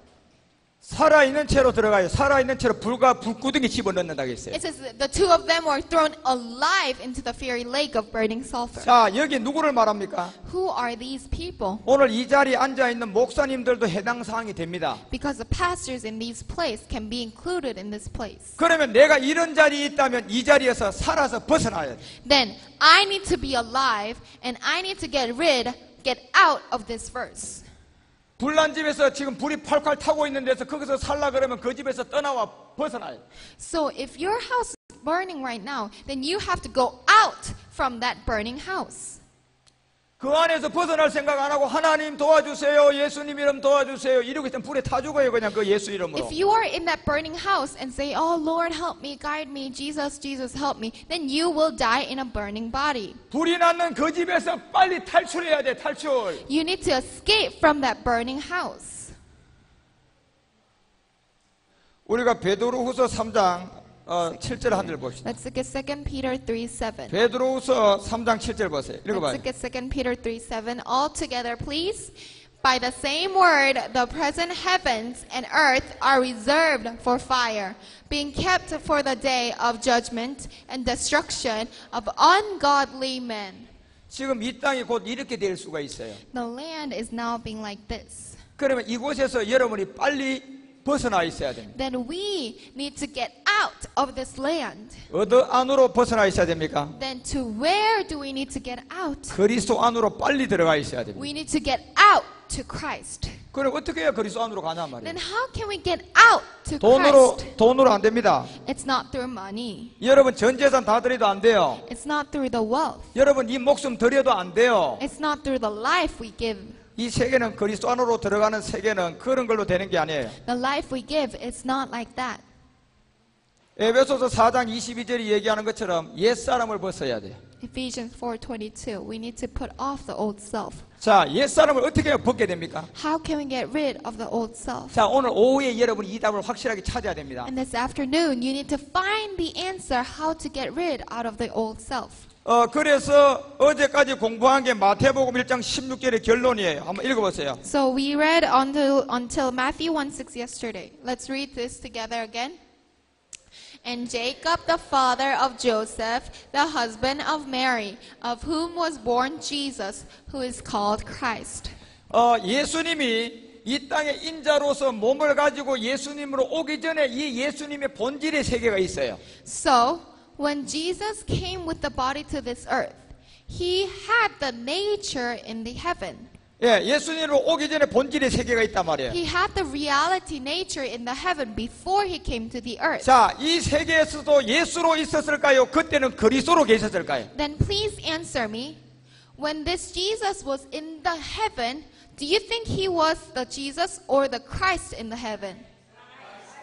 살아있는 채로 들어가요. 살아있는 채로 불구덩이 집어넣는다고 했어요. It says the two of them were thrown alive into the fiery lake of burning sulfur. 자, 여기 누구를 말합니까? Who are these people? 오늘 이 자리에 앉아있는 목사님들도 해당 사항이 됩니다. Because the pastors in this place can be included in this place. 그러면 내가 이런 자리에 있다면 이 자리에서 살아서 벗어나야 돼. Then I need to be alive and I need to get out of this verse. 불난 집에서 지금 불이 팔팔 타고 있는 데서 거기서 살라 그러면 그 집에서 떠나와 벗어나야 돼. So if your house is burning right now, then you have to go out from that burning house. 그 안에서 벗어날 생각 안 하고 하나님 도와주세요, 예수님 이름 도와주세요 이러고 있으면 불에 타 죽어요. 그냥 그 예수 이름으로. If you are in that burning house and say, oh Lord help me, guide me, Jesus, Jesus help me, then you will die in a burning body. 불이 났는 그 집에서 빨리 탈출해야 돼. 탈출. You need to escape from that burning house. 우리가 베드로후서 3장 7절 한 절 봅시다. Let's look at 2 Peter 3:7. 베드로후서 3장 7절 보세요. Let's 읽어봐요. look at 2 Peter 3:7 all together, please. By the same word, the present heavens and earth are reserved for fire, being kept for the day of judgment and destruction of ungodly men. 지금 이 땅이 곧 이렇게 될 수가 있어요. The land is now being like this. 그러면 이곳에서 여러분이 빨리 벗어나 있어야 됩니다. Then we need to get out of this land. 어디 안으로 벗어나 있어야 됩니까? Then to where do we need to get out? 그리스도 안으로 빨리 들어가 있어야 됩니다. We need to get out to Christ. 그럼 어떻게 해야 그리스도 안으로 가냐 말이에요. Then how can we get out to Christ? 돈으로 안 됩니다. It's not through money. 여러분 전 재산 다 드려도 안 돼요. It's not through the wealth. 여러분 이 목숨 드려도 안 돼요. It's not through the life we give. 이 세계는 그리스도 안으로 들어가는 세계는 그런 걸로 되는 게 아니에요. The life we give, it's not like that. 에베소서 4장 22절이 얘기하는 것처럼 옛사람을 벗어야 돼요. Ephesians 4:22. We need to put off the old self. 자, 옛사람을 어떻게 해야 벗게 됩니까? How can we get rid of the old self? 자, 오늘 오후에 여러분이 이 답을 확실하게 찾아야 됩니다. And this afternoon, you need to find the answer how to get rid out of the old self. 그래서 어제까지 공부한 게 마태복음 1장 16절의 결론이에요. 한번 읽어보세요. So we read until Matthew 1:6 yesterday. Let's read this together again. And Jacob, the father of Joseph, the husband of Mary, of whom was born Jesus, who is called Christ. 예수님이 이 땅의 인자로서 몸을 가지고 예수님으로 오기 전에 이 예수님의 본질의 세계가 있어요. So, when Jesus came with the body to this earth, he had the nature in the heaven. 예, 예수님으로 오기 전에 본질의 세계가 있단 말이에요. He had the reality nature in the heaven before he came to the earth. 자, 이 세계에서도 예수로 있었을까요? 그때는 그리스도로 계셨을까요? Then please answer me. When this Jesus was in the heaven, do you think he was the Jesus or the Christ in the heaven?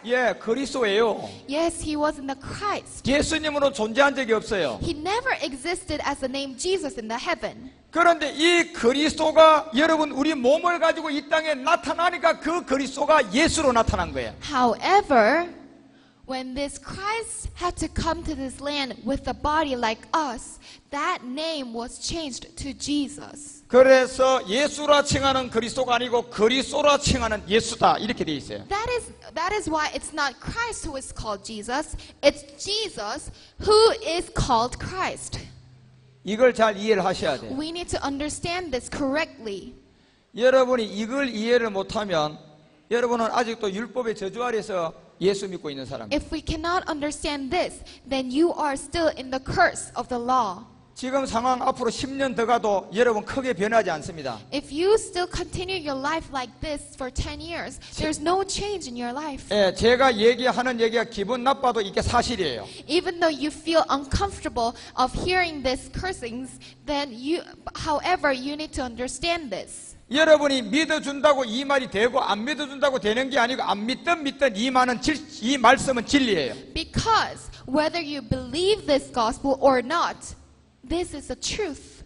예, 그리스도예요. Yes, he wasn't the Christ. 예수님으로 존재한 적이 없어요. He never existed as the name Jesus in the heaven. 그런데 이 그리스도가 여러분 우리 몸을 가지고 이 땅에 나타나니까 그 그리스도가 예수로 나타난 거예요. However, when this Christ had to come to this land with a body like us, that name was changed to Jesus. 그래서 예수라 칭하는 그리스도가 아니고 그리스도라 칭하는 예수다 이렇게 돼 있어요. That is why it's not Christ who is called Jesus, it's Jesus who is called Christ. 이걸 잘 이해를 하셔야 돼요. We need to understand this correctly. 여러분이 이걸 이해를 못하면 여러분은 아직도 율법의 저주 아래서 예수 믿고 있는 사람이에요. If we cannot understand this, then you are still in the curse of the law. 지금 상황 앞으로 10년 더 가도 여러분 크게 변하지 않습니다. If you still continue your life like this for 10 years, there's no change in your life. 예, 제가 얘기하는 얘기가 기분 나빠도 이게 사실이에요. Even though you feel uncomfortable of hearing these cursings, then however, you need to understand this. 여러분이 믿어준다고 이 말이 되고 안 믿어준다고 되는 게 아니고 안 믿든 이 말씀은 진리예요. Because whether you believe this gospel or not, this is the truth.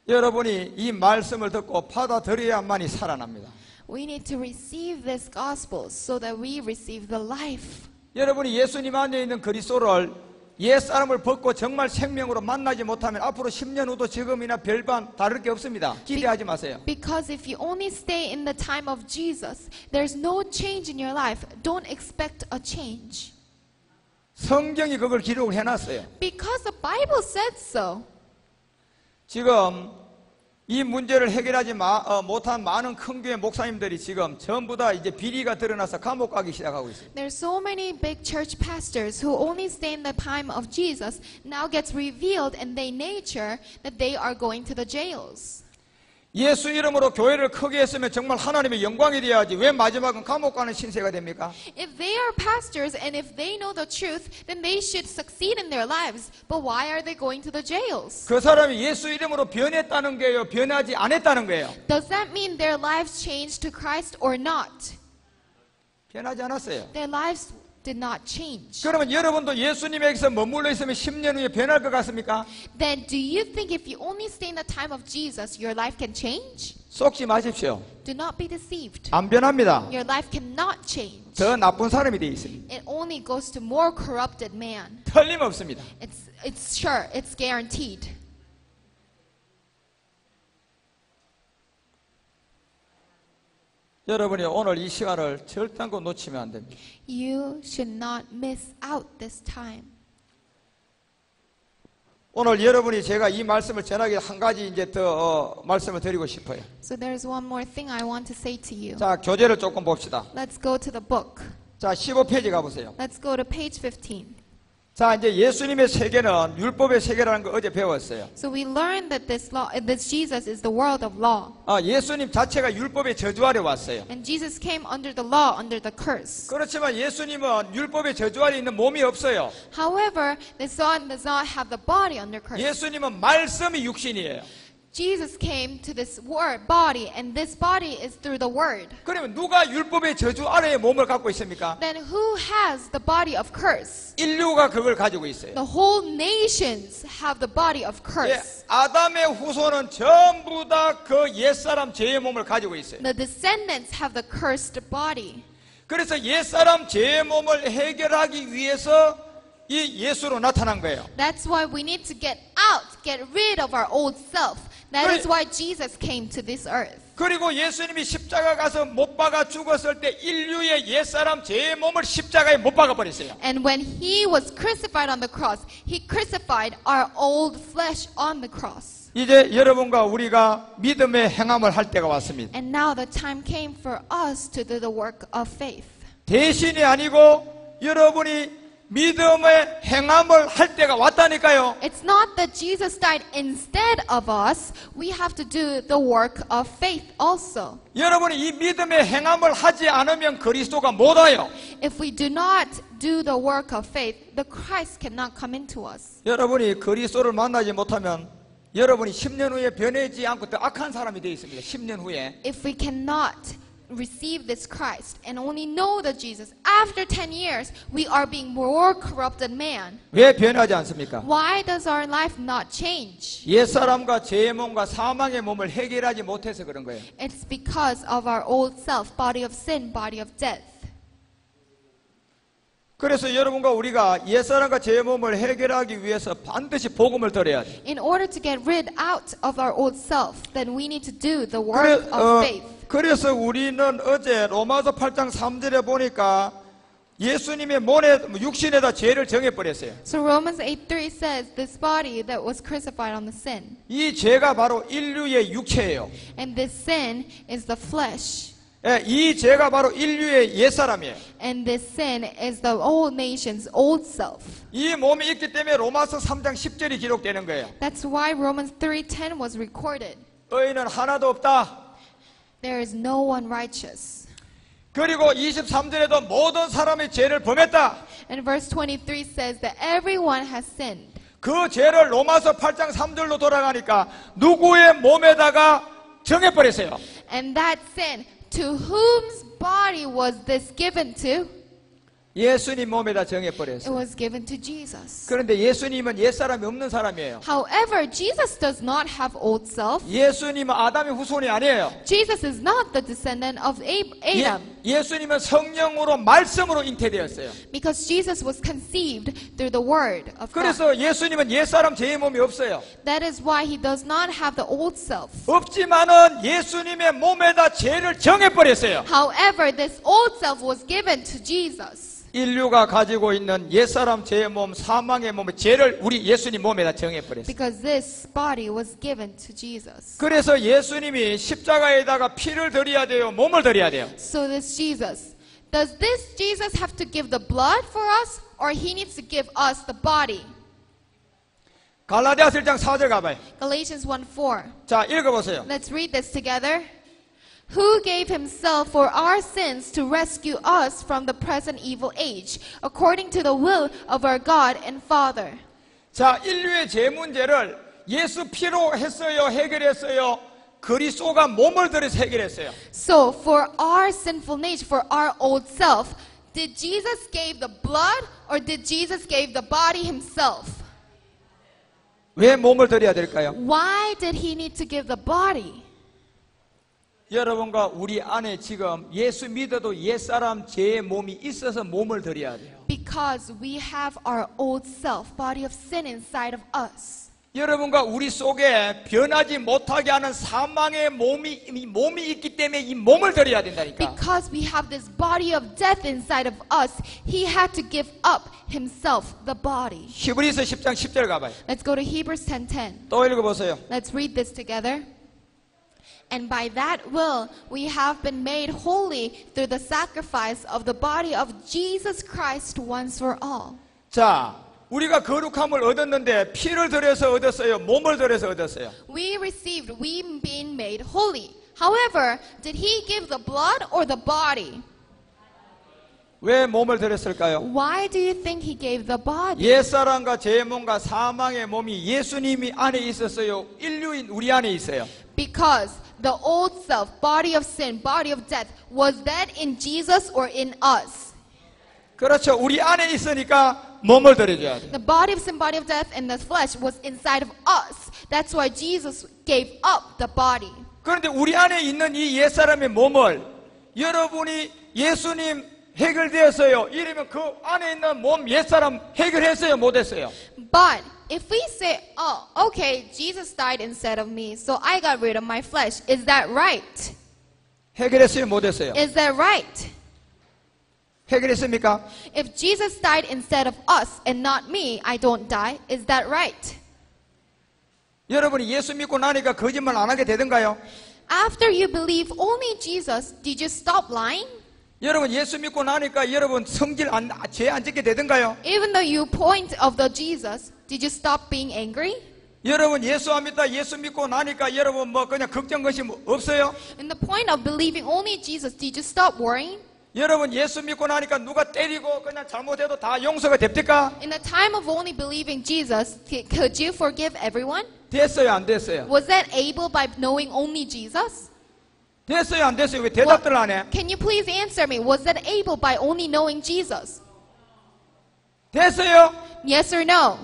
여러분이 이 말씀을 듣고 받아들여야만이 살아납니다. We need to receive this gospel so that we receive the life. 여러분이 예수님 안에 있는 그리스도를 옛사람을 벗고 정말 생명으로 만나지 못하면 앞으로 10년 후도 지금이나 별반 다를 게 없습니다. 기대하지 마세요. Because if you only stay in the time of Jesus, there's no change in your life. Don't expect a change. 성경이 그걸 기록을 해놨어요. Because the Bible said so. 지금 이 문제를 해결하지 못한 많은 큰 교회 목사님들이 지금 전부 다 이제 비리가 드러나서 감옥 가기 시작하고 있어요. There's so many big church pastors who only stay in the time of Jesus now gets revealed in their nature that they are going to the jails. 예수 이름으로 교회를 크게 했으면 정말 하나님의 영광이 되어야지 왜 마지막은 감옥 가는 신세가 됩니까? If they are pastors and if they know the truth, then they should succeed in their lives. But why are they going to the jails? 그 사람이 예수 이름으로 변했다는 거예요? 변하지 않았다는 거예요? Does that mean their lives changed to Christ or not? 변하지 않았어요. Their lives did not change. 그러면 여러분도 예수님에게서 머물러 있으면 10년 후에 변할 것 같습니까? Then do you think if you only stay in the time of Jesus, your life can change? 속지 마십시오. Do not be deceived. 안 변합니다. Your life cannot change. 더 나쁜 사람이 되어 있습니다. It only goes to more corrupted man. 틀림없습니다. It's sure, it's guaranteed. 여러분이 오늘 이 시간을 절대로 놓치면 안 됩니다. You should not miss out this time. 오늘 여러분이 제가 이 말씀을 전하기 한 가지 이제 더 말씀을 드리고 싶어요. So there's one more thing I want to say to you. 자, 교재를 조금 봅시다. Let's go to the book. 자, 15페이지 가보세요. Let's go to page 15. 자, 이제 예수님의 세계는 율법의 세계라는 거 어제 배웠어요. So we learned that this Jesus is the world of law. 예수님 자체가 율법의 저주 아래 왔어요. And Jesus came under the law, under the curse. 그렇지만 예수님은 율법의 저주 아래 있는 몸이 없어요. However, the Son does not have the body under curse. 예수님은 말씀이 육신이에요. Jesus came to this word body, and this body is through the word. 그러면 누가 율법의 저주 아래의 몸을 갖고 있습니까? Then who has the body of curse? 인류가 그걸 가지고 있어요. The whole nations have the body of curse. 아담의 후손은 전부 다 그 옛사람 죄의 몸을 가지고 있어요. The descendants have the cursed body. 그래서 옛사람 죄의 몸을 해결하기 위해서 이 예수로 나타난 거예요. That's why we need to get out, get rid of our old self. That is why Jesus came to this earth. 그리고 예수님이 십자가 가서 못 박아 죽었을 때 인류의 옛사람 죄의 몸을 십자가에 못 박아 버렸어요. And when he was crucified on the cross, he crucified our old flesh on the cross. 이제 여러분과 우리가 믿음의 행함을 할 때가 왔습니다. And now the time came for us to do the work of faith. 대신이 아니고 여러분이 믿음의 행함을 할 때가 왔다니까요. It's not that Jesus died instead of us. We have to do the work of faith also. 여러분이 이 믿음의 행함을 하지 않으면 그리스도가 못 와요. If we do not do the work of faith, the Christ cannot come into us. 여러분이 그리스도를 만나지 못하면 여러분이 10년 후에 변하지 않고 더 악한 사람이 되어 있습니다. 10년 후에. If we cannot receive this Christ and only know the Jesus, after 10 years, we are being more corrupt than man. 왜 변하지 않습니까? Why does our life not change? 옛사람과 죄의 몸과 사망의 몸을 해결하지 못해서 그런 거예요. It's because of our old self, body of sin, body of death. 그래서 여러분과 우리가 옛사람과 죄의 몸을 해결하기 위해서 반드시 복음을 들어야 돼요. In order to get rid out of our old self, then we need to do the work of faith. 그래서 우리는 어제 로마서 8장 3절에 보니까 예수님의 몸에 육신에다 죄를 정해버렸어요. So Romans 8:3 says, this body that was crucified on the sin. 이 죄가 바로 인류의 육체예요. And this sin is the flesh. 예, 이 죄가 바로 인류의 옛사람이에요. And this sin is the old nation's old self. 이 몸이 있기 때문에 로마서 3장 10절이 기록되는 거예요. That's why Romans 3:10 was recorded. 의인은 하나도 없다. There is no one righteous. 그리고 23절에도 모든 사람이 죄를 범했다. And verse 23 says that everyone has sinned. 그 죄를 로마서 8장 3절로 돌아가니까 누구의 몸에다가 정해버렸어요. And that sin, to whose body was this given to? 예수님 몸에다 It 정해버렸어요. was given to Jesus. 그런데 예수님은 옛사람이 없는 사람이에요. However, Jesus does not have old self. 예수님은 아담의 후손이 아니에요. Jesus is not the descendant of Adam. 예수님은 성령으로 말씀으로 잉태되었어요. Because Jesus was conceived through the word of God. 그래서 예수님은 옛사람 죄의 몸이 없어요. That is why he does not have the old self. 없지만은 예수님의 몸에다 죄를 정해버렸어요. However, this old self was given to Jesus. 인류가 가지고 있는 옛사람 죄의 몸, 사망의 몸의 죄를 우리 예수님 몸에다 정해버렸어요. Because this body was given to Jesus. 그래서 예수님이 십자가에다가 피를 드려야 돼요, 몸을 드려야 돼요. So this Jesus, does this Jesus have to give the blood for us, or he needs to give us the body? 갈라디아서 1장 4절 가봐요. Galatians 1:4. 자, 읽어보세요. Let's read this together. Who gave himself for our sins to rescue us from the present evil age, according to the will of our God and Father. 자, 인류의 죄 문제를 예수 피로 했어요, 해결했어요. 그리스도가 몸을 들여서 해결했어요. So for our sinful nature, for our old self, did Jesus give the blood or did Jesus give the body himself? 왜 몸을 드려야 될까요? Why did he need to give the body? 여러분과 우리 안에 지금 예수 믿어도 옛사람 죄의 몸이 있어서 몸을 드려야 돼요. Because we have our old self, body of sin inside of us. 여러분과 우리 속에 변하지 못하게 하는 사망의 몸이 있기 때문에 이 몸을 드려야 된다니까. Because we have this body of death inside of us, he had to give up himself, the body. 히브리서 10장 10절 가봐요. Let's go to Hebrews 10:10. 또 읽어보세요. Let's read this together. And by that will we have been made holy through the sacrifice of the body of Jesus Christ once for all. 자, 우리가 거룩함을 얻었는데 피를 들여서 얻었어요, 몸을 들여서 얻었어요. We received, we being made holy. However, did he give the blood or the body? 왜 몸을 들였을까요? Why do you think he gave the body? 옛사람과 죄의 몸과 사망의 몸이 예수님이 안에 있었어요. 인류인 우리 안에 있어요. Because the old self, body of sin, body of death, was that in Jesus or in us? 그렇죠. 우리 안에 있으니까 몸을 드려줘야 돼요. The body of sin, body of death, and the flesh was inside of us. That's why Jesus gave up the body. 그런데 우리 안에 있는 이 옛사람의 몸을 여러분이 예수님 해결되었어요. 이러면 그 안에 있는 몸 옛사람 해결했어요, 못했어요? But if we say, oh, okay, Jesus died instead of me, so I got rid of my flesh, is that right? 해결했어요, 못했어요? Is that right? 해결했습니까? If Jesus died instead of us and not me, I don't die, is that right? 여러분이 예수 믿고 나니까 거짓말 안 하게 되던가요? After you believe only Jesus, did you stop lying? 여러분 예수 믿고 나니까 여러분 성질 죄 안 짓게 되던가요? Even though you point of the Jesus, did you stop being angry? 여러분 예수 안 믿다 예수 믿고 나니까 여러분 뭐 그냥 걱정 것이 없어요? In the point of believing only Jesus, did you stop worrying? 여러분 예수 믿고 나니까 누가 때리고 그냥 잘못해도 다 용서가 됩니까? In the time of only believing Jesus, could you forgive everyone? 됐어요, 안 됐어요? Was that able by knowing only Jesus? 됐어요, 안 됐어요? 왜 대답들 안 해? Can you please answer me? Was that able by only knowing Jesus? 됐어요? Yes or no?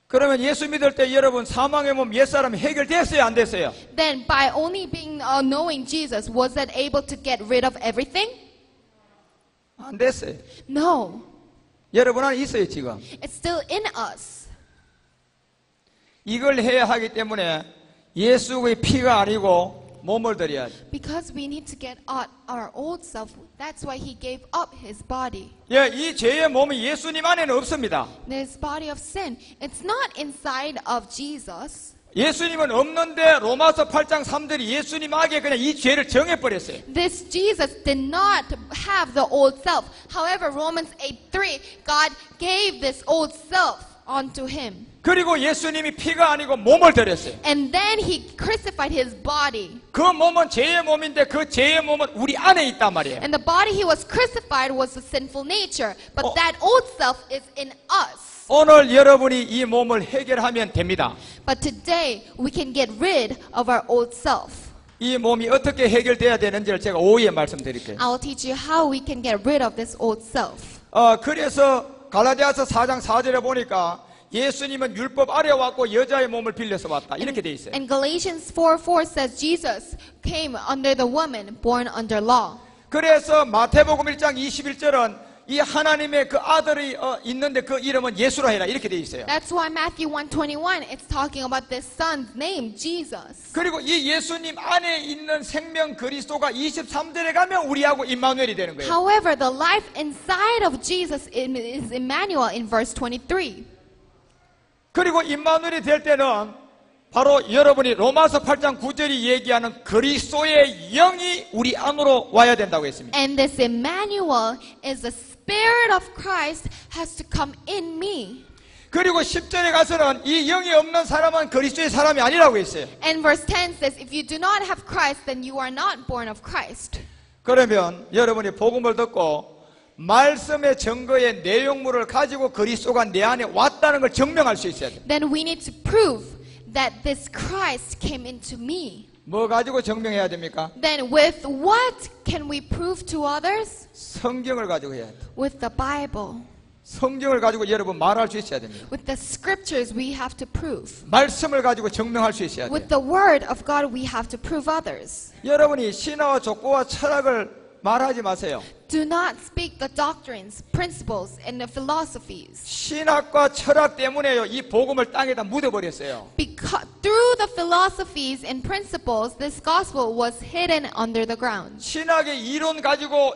그러면 예수 믿을 때 여러분 사망의 몸 옛사람이 해결됐어요, 안 됐어요? Then by only being knowing Jesus, was that able to get rid of everything? 안 됐어요. No. 여러분 안에 있어요, 지금. It's still in us. 이걸 해야 하기 때문에 예수의 피가 아니고 몸을 드려야 돼. Because we need to get out our old self. That's why he gave up his body. 예, 이 죄의 몸이 예수님 안에는 없습니다. This body of sin. It's not inside of Jesus. 예수님은 없는데 로마서 8장 3절이 예수님에게 그냥 이 죄를 정해버렸어요. This Jesus did not have the old self. However, Romans 8:3, God gave this old self onto him. 그리고 예수님이 피가 아니고 몸을 드렸어요. And then he crucified his body. 그 몸은 죄의 몸인데 그 죄의 몸은 우리 안에 있단 말이에요. And the body he was crucified was the sinful nature. But that old self is in us. 오늘 여러분이 이 몸을 해결하면 됩니다. But today we can get rid of our old self. 이 몸이 어떻게 해결돼야 되는지를 제가 오후에 말씀드릴게요. I'll teach you how we can get rid of this old self. 그래서 갈라디아서 4장 4절에 보니까 예수님은 율법 아래 왔고 여자의 몸을 빌려서 왔다. 이렇게 돼 있어요. And Galatians 4:4 says Jesus came under the woman born under law. 그래서 마태복음 1장 21절은 이 하나님의 그 아들이 있는데 그 이름은 예수라 해라. 이렇게 돼 있어요. That's why Matthew 1:21 it's talking about this son's name, Jesus. 그리고 이 예수님 안에 있는 생명 그리스도가 23절에 가면 우리하고 임마누엘이 되는 거예요. However, the life inside of Jesus is Emmanuel in verse 23. 그리고 임마누엘이 될 때는 바로 여러분이 로마서 8장 9절이 얘기하는 그리스도의 영이 우리 안으로 와야 된다고 했습니다. And this Emmanuel is the Spirit of Christ has to come in me. 그리고 10절에 가서는 이 영이 없는 사람은 그리스도의 사람이 아니라고 했어요. And verse 10 says, if you do not have Christ, then you are not born of Christ. 그러면 여러분이 복음을 듣고 말씀의 증거의 내용물을 가지고 그리스도가 내 안에 왔다는 걸 증명할 수 있어야 돼요. Then we need to prove that this Christ came into me. 뭐 가지고 증명해야 됩니까? Then with what can we prove to others? 성경을 가지고 해야 돼요. With the Bible. 성경을 가지고 여러분 말할 수 있어야 됩니다. With the scriptures we have to prove. 말씀을 가지고 증명할 수 있어야 돼요. With the word of God we have to prove others. 여러분이 신화와 족보와 철학을 말하지 마세요. Do not speak the doctrines, principles, and the philosophies. 신학과 철학 때문에요. 이 복음을 땅에다 묻어버렸어요. Because through the philosophies and principles, this gospel was hidden under the ground. 신학의 이론 가지고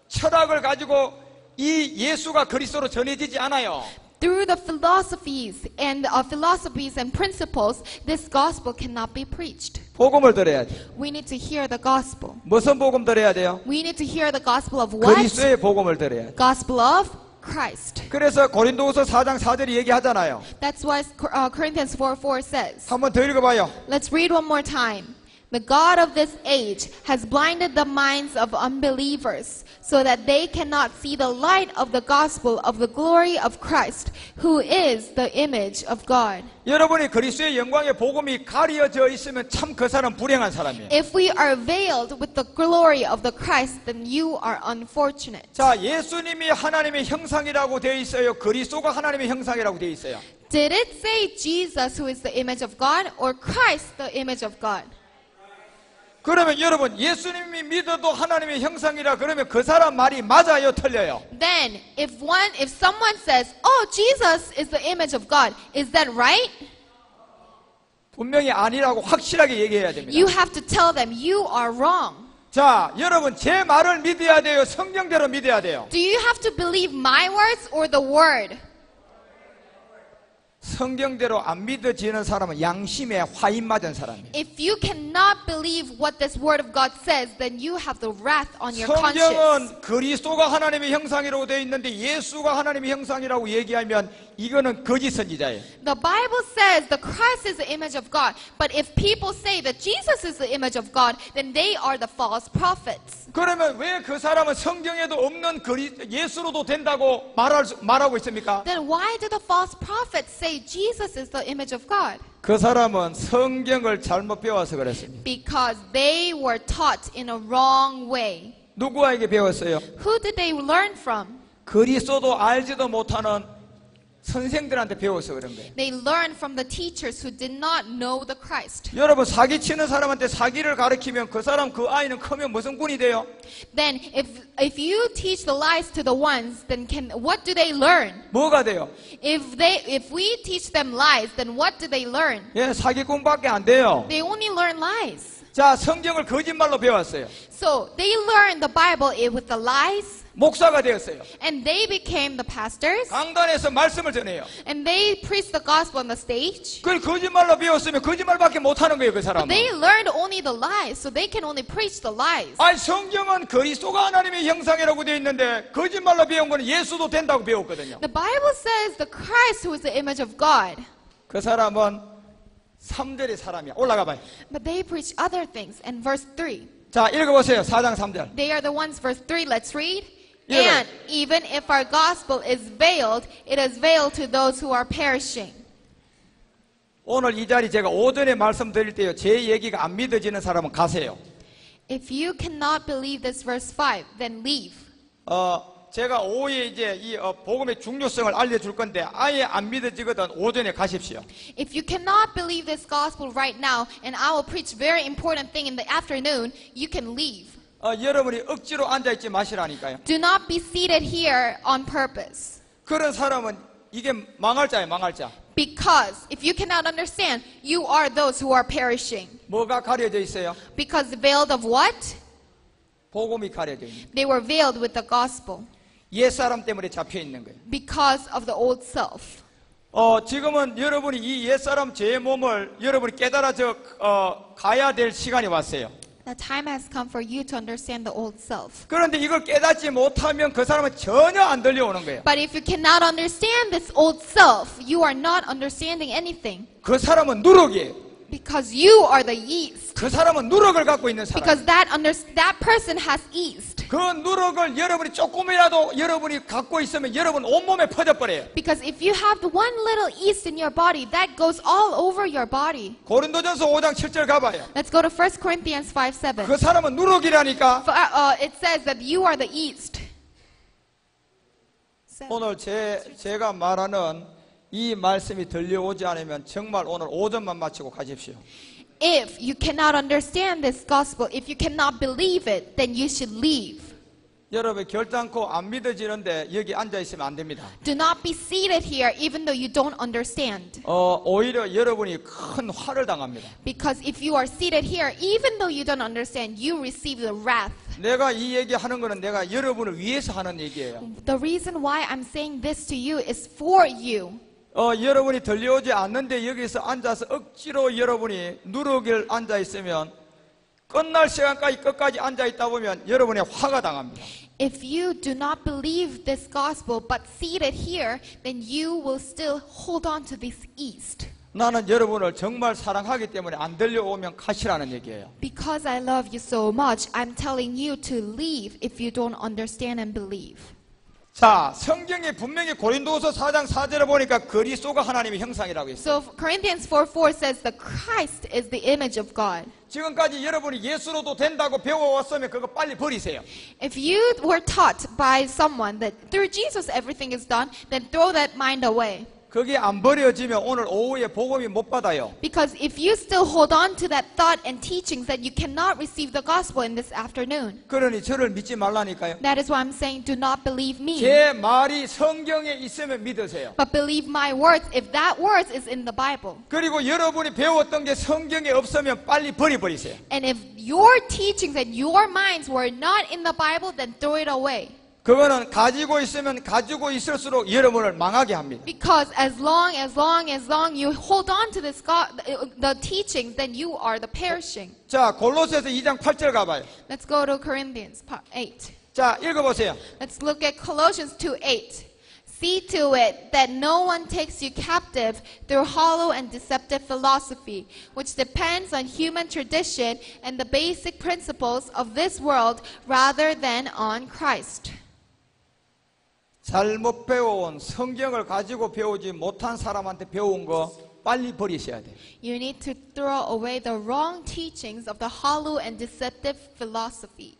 철학을 가지고 이 예수가 그리스도로 전해지지 않아요. Through the philosophies and principles, this gospel cannot be preached. 복음을 들어야 돼. We need to hear the gospel. 무슨 복음 들어야 돼요? We need to hear the gospel of what? 그리스도의 복음을 들어야 돼. Gospel of Christ. 그래서 고린도후서 4장 4절이 얘기하잖아요. That's why Corinthians 4:4 says. 한번 더 읽어봐요. Let's read one more time. The God of this age has blinded the minds of unbelievers so that they cannot see the light of the gospel of the glory of Christ, who is the image of God. 여러분이 그리스도의 영광의 복음이 가려져 있으면 참 그 사람 불행한 사람이에요. If we are veiled with the glory of the Christ, then you are unfortunate. 자, 예수님이 하나님의 형상이라고 되어 있어요. 그리스도가 하나님의 형상이라고 되어 있어요. Did it say Jesus, who is the image of God, or Christ, the image of God? 그러면 여러분 예수님이 믿어도 하나님의 형상이라 그러면 그 사람 말이 맞아요, 틀려요? Then, if someone says, "Oh, Jesus is the image of God," is that right? 분명히 아니라고 확실하게 얘기해야 됩니다. You have to tell them you are wrong. 자, 여러분 제 말을 믿어야 돼요? 성경대로 믿어야 돼요? Do you have to believe my words or the word? 성경대로 안 믿어지는 사람은 양심에 화인 맞은 사람이에요. If you cannot believe what this word of God says, then you have the wrath on your conscience. 성경은 그리스도가 하나님의 형상이라고 되어 있는데 예수가 하나님의 형상이라고 얘기하면 이거는 거짓 선지자예요. The Bible says the Christ is the image of God, but if people say that Jesus is the image of God, then they are the false prophets. 그러면 왜 그 사람은 성경에도 없는 예수로도 된다고 말하고 있습니까? Then why do the false prophets say Jesus is the image of God? 그 사람은 성경을 잘못 배워서 그랬습니다. Because they were taught in a wrong way. 누구에게 배웠어요? Who did they learn from? 그리스도도 알지도 못하는 선생들한테 배워서 그런 거예요. They learned from the teachers who did not know the Christ. 여러분 사기치는 사람한테 사기를 가르치면 그 사람 그 아이는 크면 무슨 군이 돼요? Then if you teach the lies to the ones, then what do they learn? 뭐가 돼요? If we teach them lies, then what do they learn? 예, 사기꾼밖에 안 돼요. They only learn lies. 자, 성경을 거짓말로 배웠어요. So they learned the Bible with the lies, 목사가 되었어요. and they became the pastors, 강단에서 말씀을 전해요. and they preached the gospel on the stage. 그걸 거짓말로 배웠으면 거짓말밖에 못하는 거예요, 그 But 사람은. they learned only the lies, so they can only preach the lies. 아니, 성경은 그리스도가 하나님의 형상이라고 되어 있는데 거짓말로 배운 거는 예수도 된다고 배웠거든요. The Bible says the Christ who is the image of God. 그 사람은 3절의 사람이야. 올라가 봐요. But they preach other things. And verse 3. 자, 읽어보세요. 4장 3절. They are the ones, verse 3, let's read. Yeah. And even if our gospel is veiled, it is veiled to those who are perishing. 오늘 이 자리 제가 오전에 말씀드릴 때요. 제 얘기가 안 믿어지는 사람은 가세요. If you cannot believe this verse 5, then leave. 제가 오후에 이제 이 복음의 중요성을 알려줄 건데 아예 안 믿어지거든 오전에 가십시오. If you cannot believe this gospel right now, and I will preach very important thing in the afternoon, you can leave. 여러분이 억지로 앉아있지 마시라니까요. Do not be seated here on purpose. 그런 사람은 이게 망할 자예요, 망할 자. Because if you cannot understand, you are those who are perishing. 뭐가 가려져 있어요? Because veiled of what? 복음이 가려져 있는. They were veiled with the gospel. 옛사람 때문에 잡혀 있는 거예요. Because of the old self. 지금은 여러분이 이 옛사람 제 몸을 여러분이 깨달아져 가야 될 시간이 왔어요. The time has come for you to understand the old self. 그런데 이걸 깨닫지 못하면 그 사람은 전혀 안 들려오는 거예요. But if you cannot understand this old self, you are not understanding anything. 그 사람은 누룩이에요. Because you are the yeast. 그 사람은 누룩을 갖고 있는 사람. Because that person has yeast. 그 누룩을 여러분이 조금이라도 여러분이 갖고 있으면 여러분 온몸에 퍼져버려요. Because if you have the one little yeast in your body, that goes all over your body. 고린도전서 5장 7절 가봐요. Let's go to 1 Corinthians 5:7. 그 사람은 누룩이라니까. It says that you are the yeast. 오늘 제가 말하는 이 말씀이 들려오지 않으면 정말 오늘 오전만 마치고 가십시오. If you cannot understand this gospel, if you cannot believe it, then you should leave. 여러분 결단코 안 믿어지는데 여기 앉아 있으면 안 됩니다. Do not be seated here even though you don't understand. 오히려 여러분이 큰 화를 당합니다. Because if you are seated here, even though you don't understand, you receive the wrath. 내가 이 얘기하는 거는 내가 여러분을 위해서 하는 얘기예요. The reason why I'm saying this to you is for you. 여러분이 들려오지 않는데 여기서 앉아서 억지로 여러분이 누룩을 앉아 있으면 끝날 시간까지 끝까지 앉아 있다 보면 여러분의 화가 당합니다. If you do not believe this gospel but seated here, then you will still hold on to this yeast. 나는 여러분을 정말 사랑하기 때문에 안 들려오면 가시라는 얘기예요. Because I love you so much, I'm telling you to leave if you don't understand and believe. 자, 성경에 분명히 고린도후서 4장 4절에 보니까 그리스도가 하나님의 형상이라고 했어요. So Corinthians 4:4 says the Christ is the image of God. 지금까지 여러분이 예수로도 된다고 배워왔으면 그거 빨리 버리세요. If you were taught by someone that through Jesus everything is done, then throw that mind away. 그게 안 버려지면 오늘 오후에 복음이 못 받아요. Because if you still hold on to that thought and teachings, that you cannot receive the gospel in this afternoon. 그러니 저를 믿지 말라니까요. That is why I'm saying do not believe me. 제 말이 성경에 있으면 믿으세요. But believe my words if that word is in the Bible. 그리고 여러분이 배웠던 게 성경에 없으면 빨리 버리세요. And if your teachings and your minds were not in the Bible, then throw it away. 그거는 가지고 있으면 가지고 있을수록 여러분을 망하게 합니다. Because as long you hold on to this the teachings, then you are the perishing. 자, 골로새서 2장 8절 가봐요. Let's go to Corinthians 8. 자, 읽어보세요. Let's look at Colossians 2:8. See to it that no one takes you captive through hollow and deceptive philosophy, which depends on human tradition and the basic principles of this world rather than on Christ. 잘못 배워온 성경을 가지고 배우지 못한 사람한테 배운 거 빨리 버리셔야 돼요. You need to throw away the wrong teachings of the hollow and deceptive philosophy.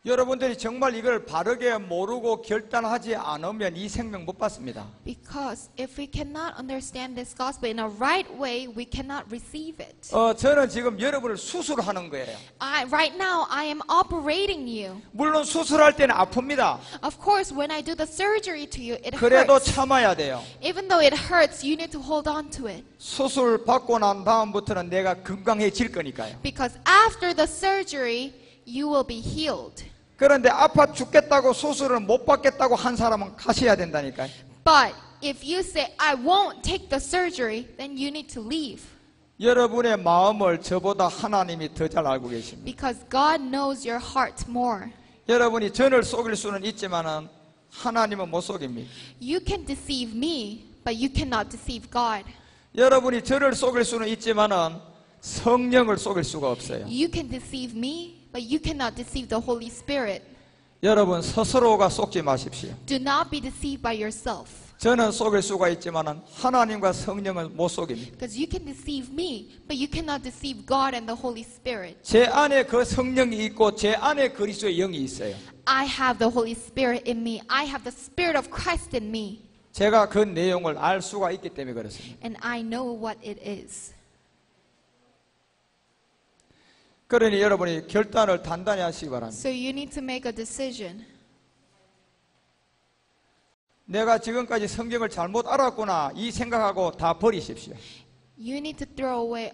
여러분들이 정말 이걸 바르게 모르고 결단하지 않으면 이 생명 못 받습니다. Because if we cannot understand this gospel in a right way, we cannot receive it. 저는 지금 여러분을 수술하는 거예요. Right now, I am operating you. 물론 수술할 때는 아픕니다. Of course, when I do the surgery to you, it 그래도 hurts. 참아야 돼요. Even though it hurts, you need to hold on to it. 수술 받고 난 다음부터는 내가 건강해질 거니까요. Because after the surgery, you will be healed. 그런데 아파 죽겠다고 수술을 못 받겠다고 한 사람은 가셔야 된다니까요. But if you say, I won't take the surgery, then you need to leave. 여러분의 마음을 저보다 하나님이 더 잘 알고 계십니다. Because God knows your heart more. 여러분이 저를 속일 수는 있지만은 하나님은 못 속입니다. You can deceive me, but you cannot deceive God. 여러분이 저를 속일 수는 있지만은 성령을 속일 수가 없어요. You can deceive me, but you cannot deceive the Holy Spirit. 여러분 스스로가 속지 마십시오. Do not be deceived by yourself. 저는 속일 수가 있지만은 하나님과 성령은 못 속입니다. Because you can deceive me, but you cannot deceive God and the Holy Spirit. 제 안에 그 성령이 있고 제 안에 그리스도의 영이 있어요. I have the Holy Spirit in me. I have the Spirit of Christ in me. 제가 그 내용을 알 수가 있기 때문에 그렇습니다. And I know what it is. 그러니 여러분이 결단을 단단히 하시기 바랍니다. So you need to make a decision. 내가 지금까지 성경을 잘못 알았구나 이 생각하고 다 버리십시오. You need to throw away,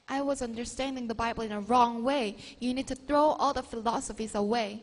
I was understanding the Bible in a wrong way. You need to throw all the philosophies away.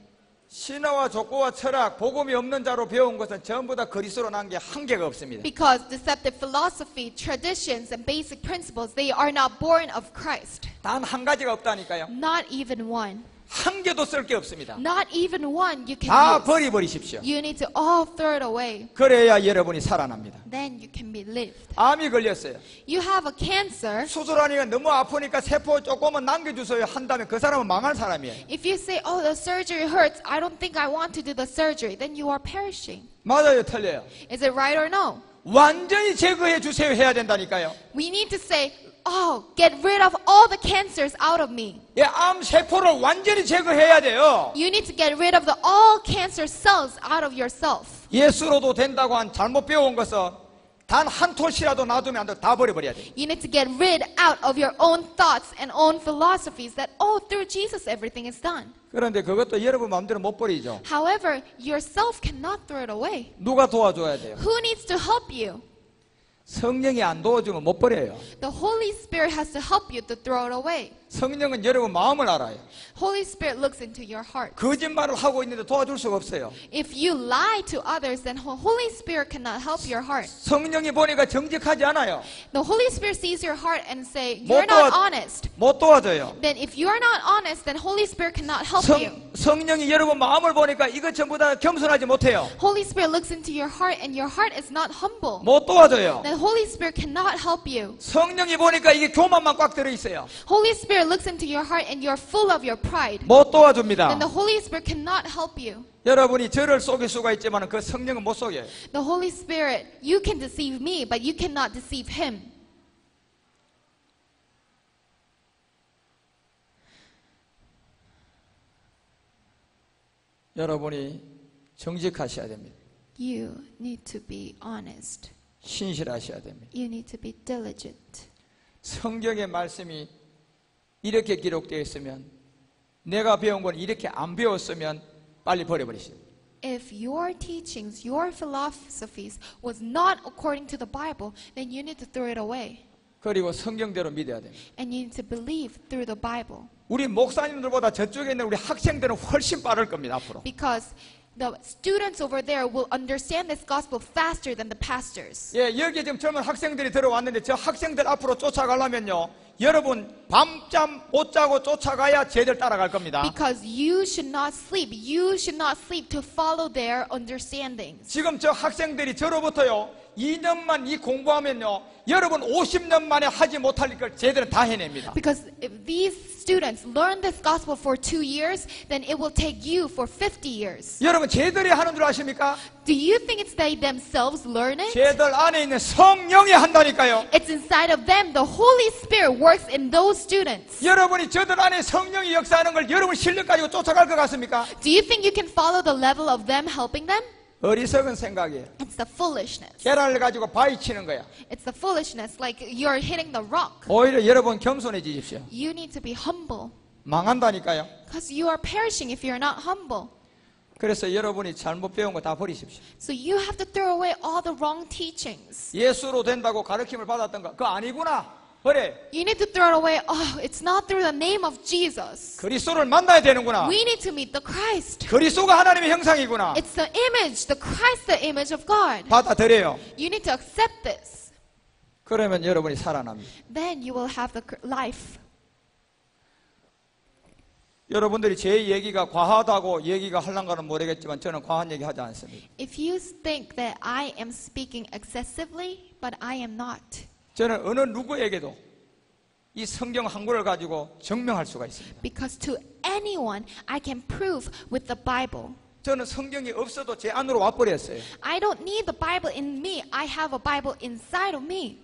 신화와 족보와 철학, 복음이 없는 자로 배운 것은 전부 다 그리스도로 난 게 한 개가 없습니다. Because deceptive philosophy, traditions, and basic principles, they are not born of Christ. 단 한 가지가 없다니까요. Not even one. 한 개도 쓸 게 없습니다. Not even one you can 다 use. 버리십시오. You need to all throw it away. 그래야 여러분이 살아납니다. Then you can be lived. 암이 걸렸어요. You have a cancer. 수술하니까 너무 아프니까 세포 조금만 남겨주세요 한다면 그 사람은 망한 사람이에요. If you say, oh, the surgery hurts, I don't think I want to do the surgery, then you are perishing. 맞아요, 틀려요. Is it right or no? 완전히 제거해 주세요 해야 된다니까요. We need to say, oh, get rid of all the cancers out of me. 예, 암 세포를 완전히 제거해야 돼요. You need to get rid of the all cancer cells out of yourself. 예수로도 된다고 한 잘못 배운 것은 단 한 톨이라도 놔두면 안 돼. 다 버려버려야 돼. You need to get rid out of your own thoughts and own philosophies that, oh, through Jesus everything is done. 그런데 그것도 여러분 마음대로 못 버리죠. However, yourself cannot throw it away. 누가 도와줘야 돼요? Who needs to help you? 성령이 안 도와주면 못 버려요. The Holy Spirit has to help you to throw it away. 성령은 여러분 마음을 알아요. Holy Spirit looks into your heart. 거짓말을 하고 있는데 도와줄 수가 없어요. If you lie to others, then Holy Spirit cannot help your heart. 성령이 보니까 정직하지 않아요. The Holy Spirit sees your heart and say, 못 you're not honest. 못 도와줘요. Then if you are not honest, then Holy Spirit cannot help you. 성령이 여러분 마음을 보니까 이것 전부 다 겸손하지 못해요. Holy Spirit looks into your heart and your heart is not humble. 못 도와줘요. Then Holy Spirit cannot help you. 성령이 보니까 이게 교만만 꽉 들어 있어요. Holy Spirit looks into your heart and you're full of your pride. 못 도와줍니다. Then the Holy Spirit cannot help you. 여러분이 저를 속일 수가 있지만 그 성령은 못 속여요. The Holy Spirit, you can deceive me, but you cannot deceive Him. 여러분이 정직하셔야 됩니다. You need to be honest. 신실하셔야 됩니다. You need to be diligent. 성경의 말씀이 이렇게 기록되어 있으면 내가 배운 건 이렇게 안 배웠으면 빨리 버려버리시오. If your teachings, your philosophies was not according to the Bible, then you need to throw it away. 그리고 성경대로 믿어야 됩니다. And you need to believe through the Bible. 우리 목사님들보다 저쪽에 있는 우리 학생들은 훨씬 빠를 겁니다. 앞으로. Because the students over there will understand this gospel faster than the pastors. 예, 여기 지금 젊은 학생들이 들어왔는데 저 학생들 앞으로 쫓아가려면요. 여러분 밤잠 못 자고 쫓아가야 쟤들 따라갈 겁니다. Because you should not sleep. You should not sleep to follow their understandings. 지금 저 학생들이 저로부터요. 2년만 이 공부하면요, 여러분 50년 만에 하지 못할 걸 제대로 다 해냅니다. Because if these students learn this gospel for 2 years, then it will take you for 50 years. 여러분 쟤들이 하는 줄 아십니까? Do you think it's they themselves learn it? 쟤들 안에 있는 성령이 한다니까요. It's inside of them. The Holy Spirit works in those students. 여러분이 저들 안에 성령이 역사하는 걸 여러분 실력 가지고 쫓아갈 것 같습니까? Do you think you can follow the level of them helping them? 어리석은 생각이에요. It's the foolishness. 계란을 가지고 바위 치는 거야. It's the foolishness, like you're hitting the rock. 오히려 여러분 겸손해지십시오. You need to be humble. 망한다니까요. Because you are perishing if you're not humble. 그래서 여러분이 잘못 배운 거 다 버리십시오. So you have to throw away all the wrong teachings. 예수로 된다고 가르침을 받았던 거 그거 아니구나. 버려. You need to throw it away. Oh, it's not through the name of Jesus. 그리스도를 만나야 되는구나. We need to meet the Christ. 그리스도가 하나님의 형상이구나. It's the image, the Christ, the image of God. 받아들여요. You need to accept this. 그러면 여러분이 살아납니다. Then you will have the life. 여러분들이 제 얘기가 과하다고 얘기가 하려는가는 모르겠지만 저는 과한 얘기 하지 않습니다. If you think that I am speaking excessively, but I am not. 저는 어느 누구에게도 이 성경 한 권을 가지고 증명할 수가 있습니다. Because to anyone, I can prove with the Bible. 저는 성경이 없어도 제 안으로 와버렸어요. I don't need the Bible in me. I have a Bible inside of me.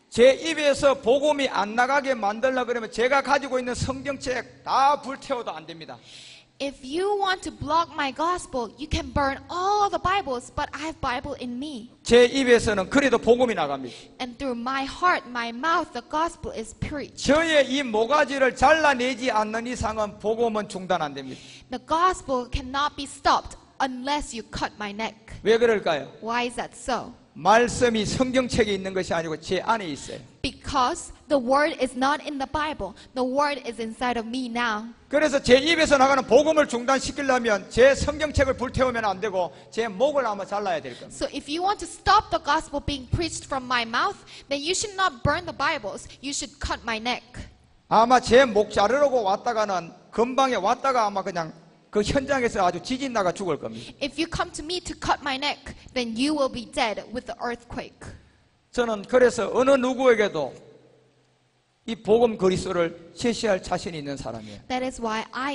제 입에서 복음이 안 나가게 만들려고 그러면 제가 가지고 있는 성경책 다 불태워도 안 됩니다. If you want to block my gospel, you can burn all the Bibles, but I have Bible in me. 제 입에서는 그래도 복음이 나갑니다. And through my heart, my mouth, the gospel is preached. 저의 이 모가지를 잘라내지 않는 이상은 복음은 중단 안 됩니다. The gospel cannot be stopped unless you cut my neck. 왜 그럴까요? Why is that so? 말씀이 성경책에 있는 것이 아니고 제 안에 있어요. Because the word is not in the Bible. The word is inside of me now. 그래서 제 입에서 나가는 복음을 중단시키려면 제 성경책을 불태우면 안 되고 제 목을 아마 잘라야 될 겁니다. So if you want to stop the gospel being preached from my mouth, then you should not burn the Bibles. You should cut my neck. 아마 제 목 자르려고 왔다가는 금방에 왔다가 아마 그냥 그 현장에서 아주 지진 나가 죽을 겁니다. If you come to me to cut my neck, then you will be dead with the earthquake. 저는 그래서 어느 누구에게도 이 복음 그리스도를 제시할 자신이 있는 사람이에요. That is why I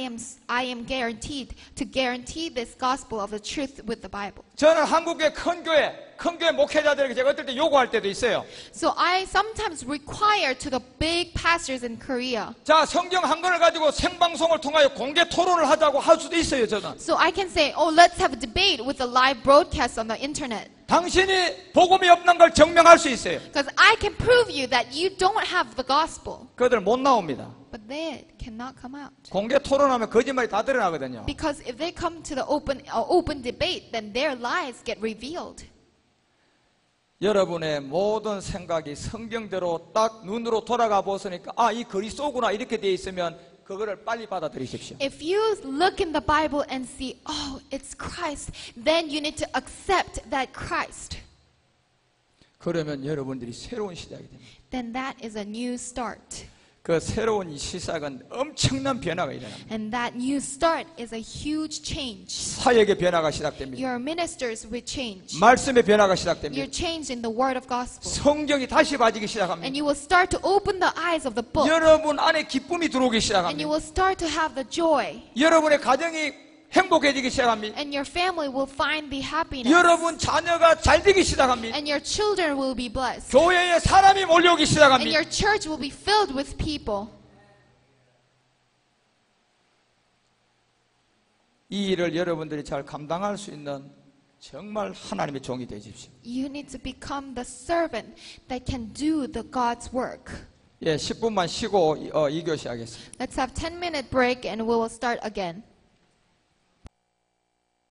am guaranteed to guarantee this gospel of the truth with the Bible. 저는 한국의 큰 교회 목회자들에게 제가 어떨 때 요구할 때도 있어요. So I sometimes require to the big pastors in Korea. 자, 성경 한 권을 가지고 생방송을 통하여 공개 토론을 하자고 할 수도 있어요, 저는. So I can say, oh, let's have a debate with a live broadcast on the internet. 당신이 복음이 없는 걸 증명할 수 있어요. Because I can prove you that you don't have the gospel. 그들 못 나옵니다. But they cannot come out. 공개 토론하면 거짓말이 다 드러나거든요. Because if they come to the open debate, then their lies get revealed. 여러분의 모든 생각이 성경대로 딱 눈으로 돌아가 보시니까 아, 이 그리스도구나 이렇게 돼 있으면 그거를 빨리 받아들이십시오. If you look in the Bible and see, oh, it's Christ, then you need to accept that Christ. 그러면 여러분들이 새로운 시작이 됩니다. Then that is a new start. 그 새로운 시작은 엄청난 변화가 일어납니다. And that new start is a huge change. 사역의 변화가 시작됩니다. Your ministers will change. 말씀의 변화가 You're 시작됩니다. changed in the word of gospel. 성경이 다시 봐지기 And 시작합니다. you will start to open the eyes of the book. 여러분 안에 기쁨이 들어오기 And you 시작합니다. will start to have the joy. 여러분의 가정이 행복해지기 시작합니다. And your family will find the happiness. 여러분 자녀가 잘 되기 시작합니다. And your children will be blessed. 교회에 사람이 몰려오기 And 시작합니다. your church will be filled with people. 이 일을 여러분들이 잘 감당할 수 있는 정말 하나님의 종이 되십시오. You need to become the servant that can do the God's work. 예, 10분만 쉬고 2교시 하겠습니다. Let's have 10-minute break and we will start again.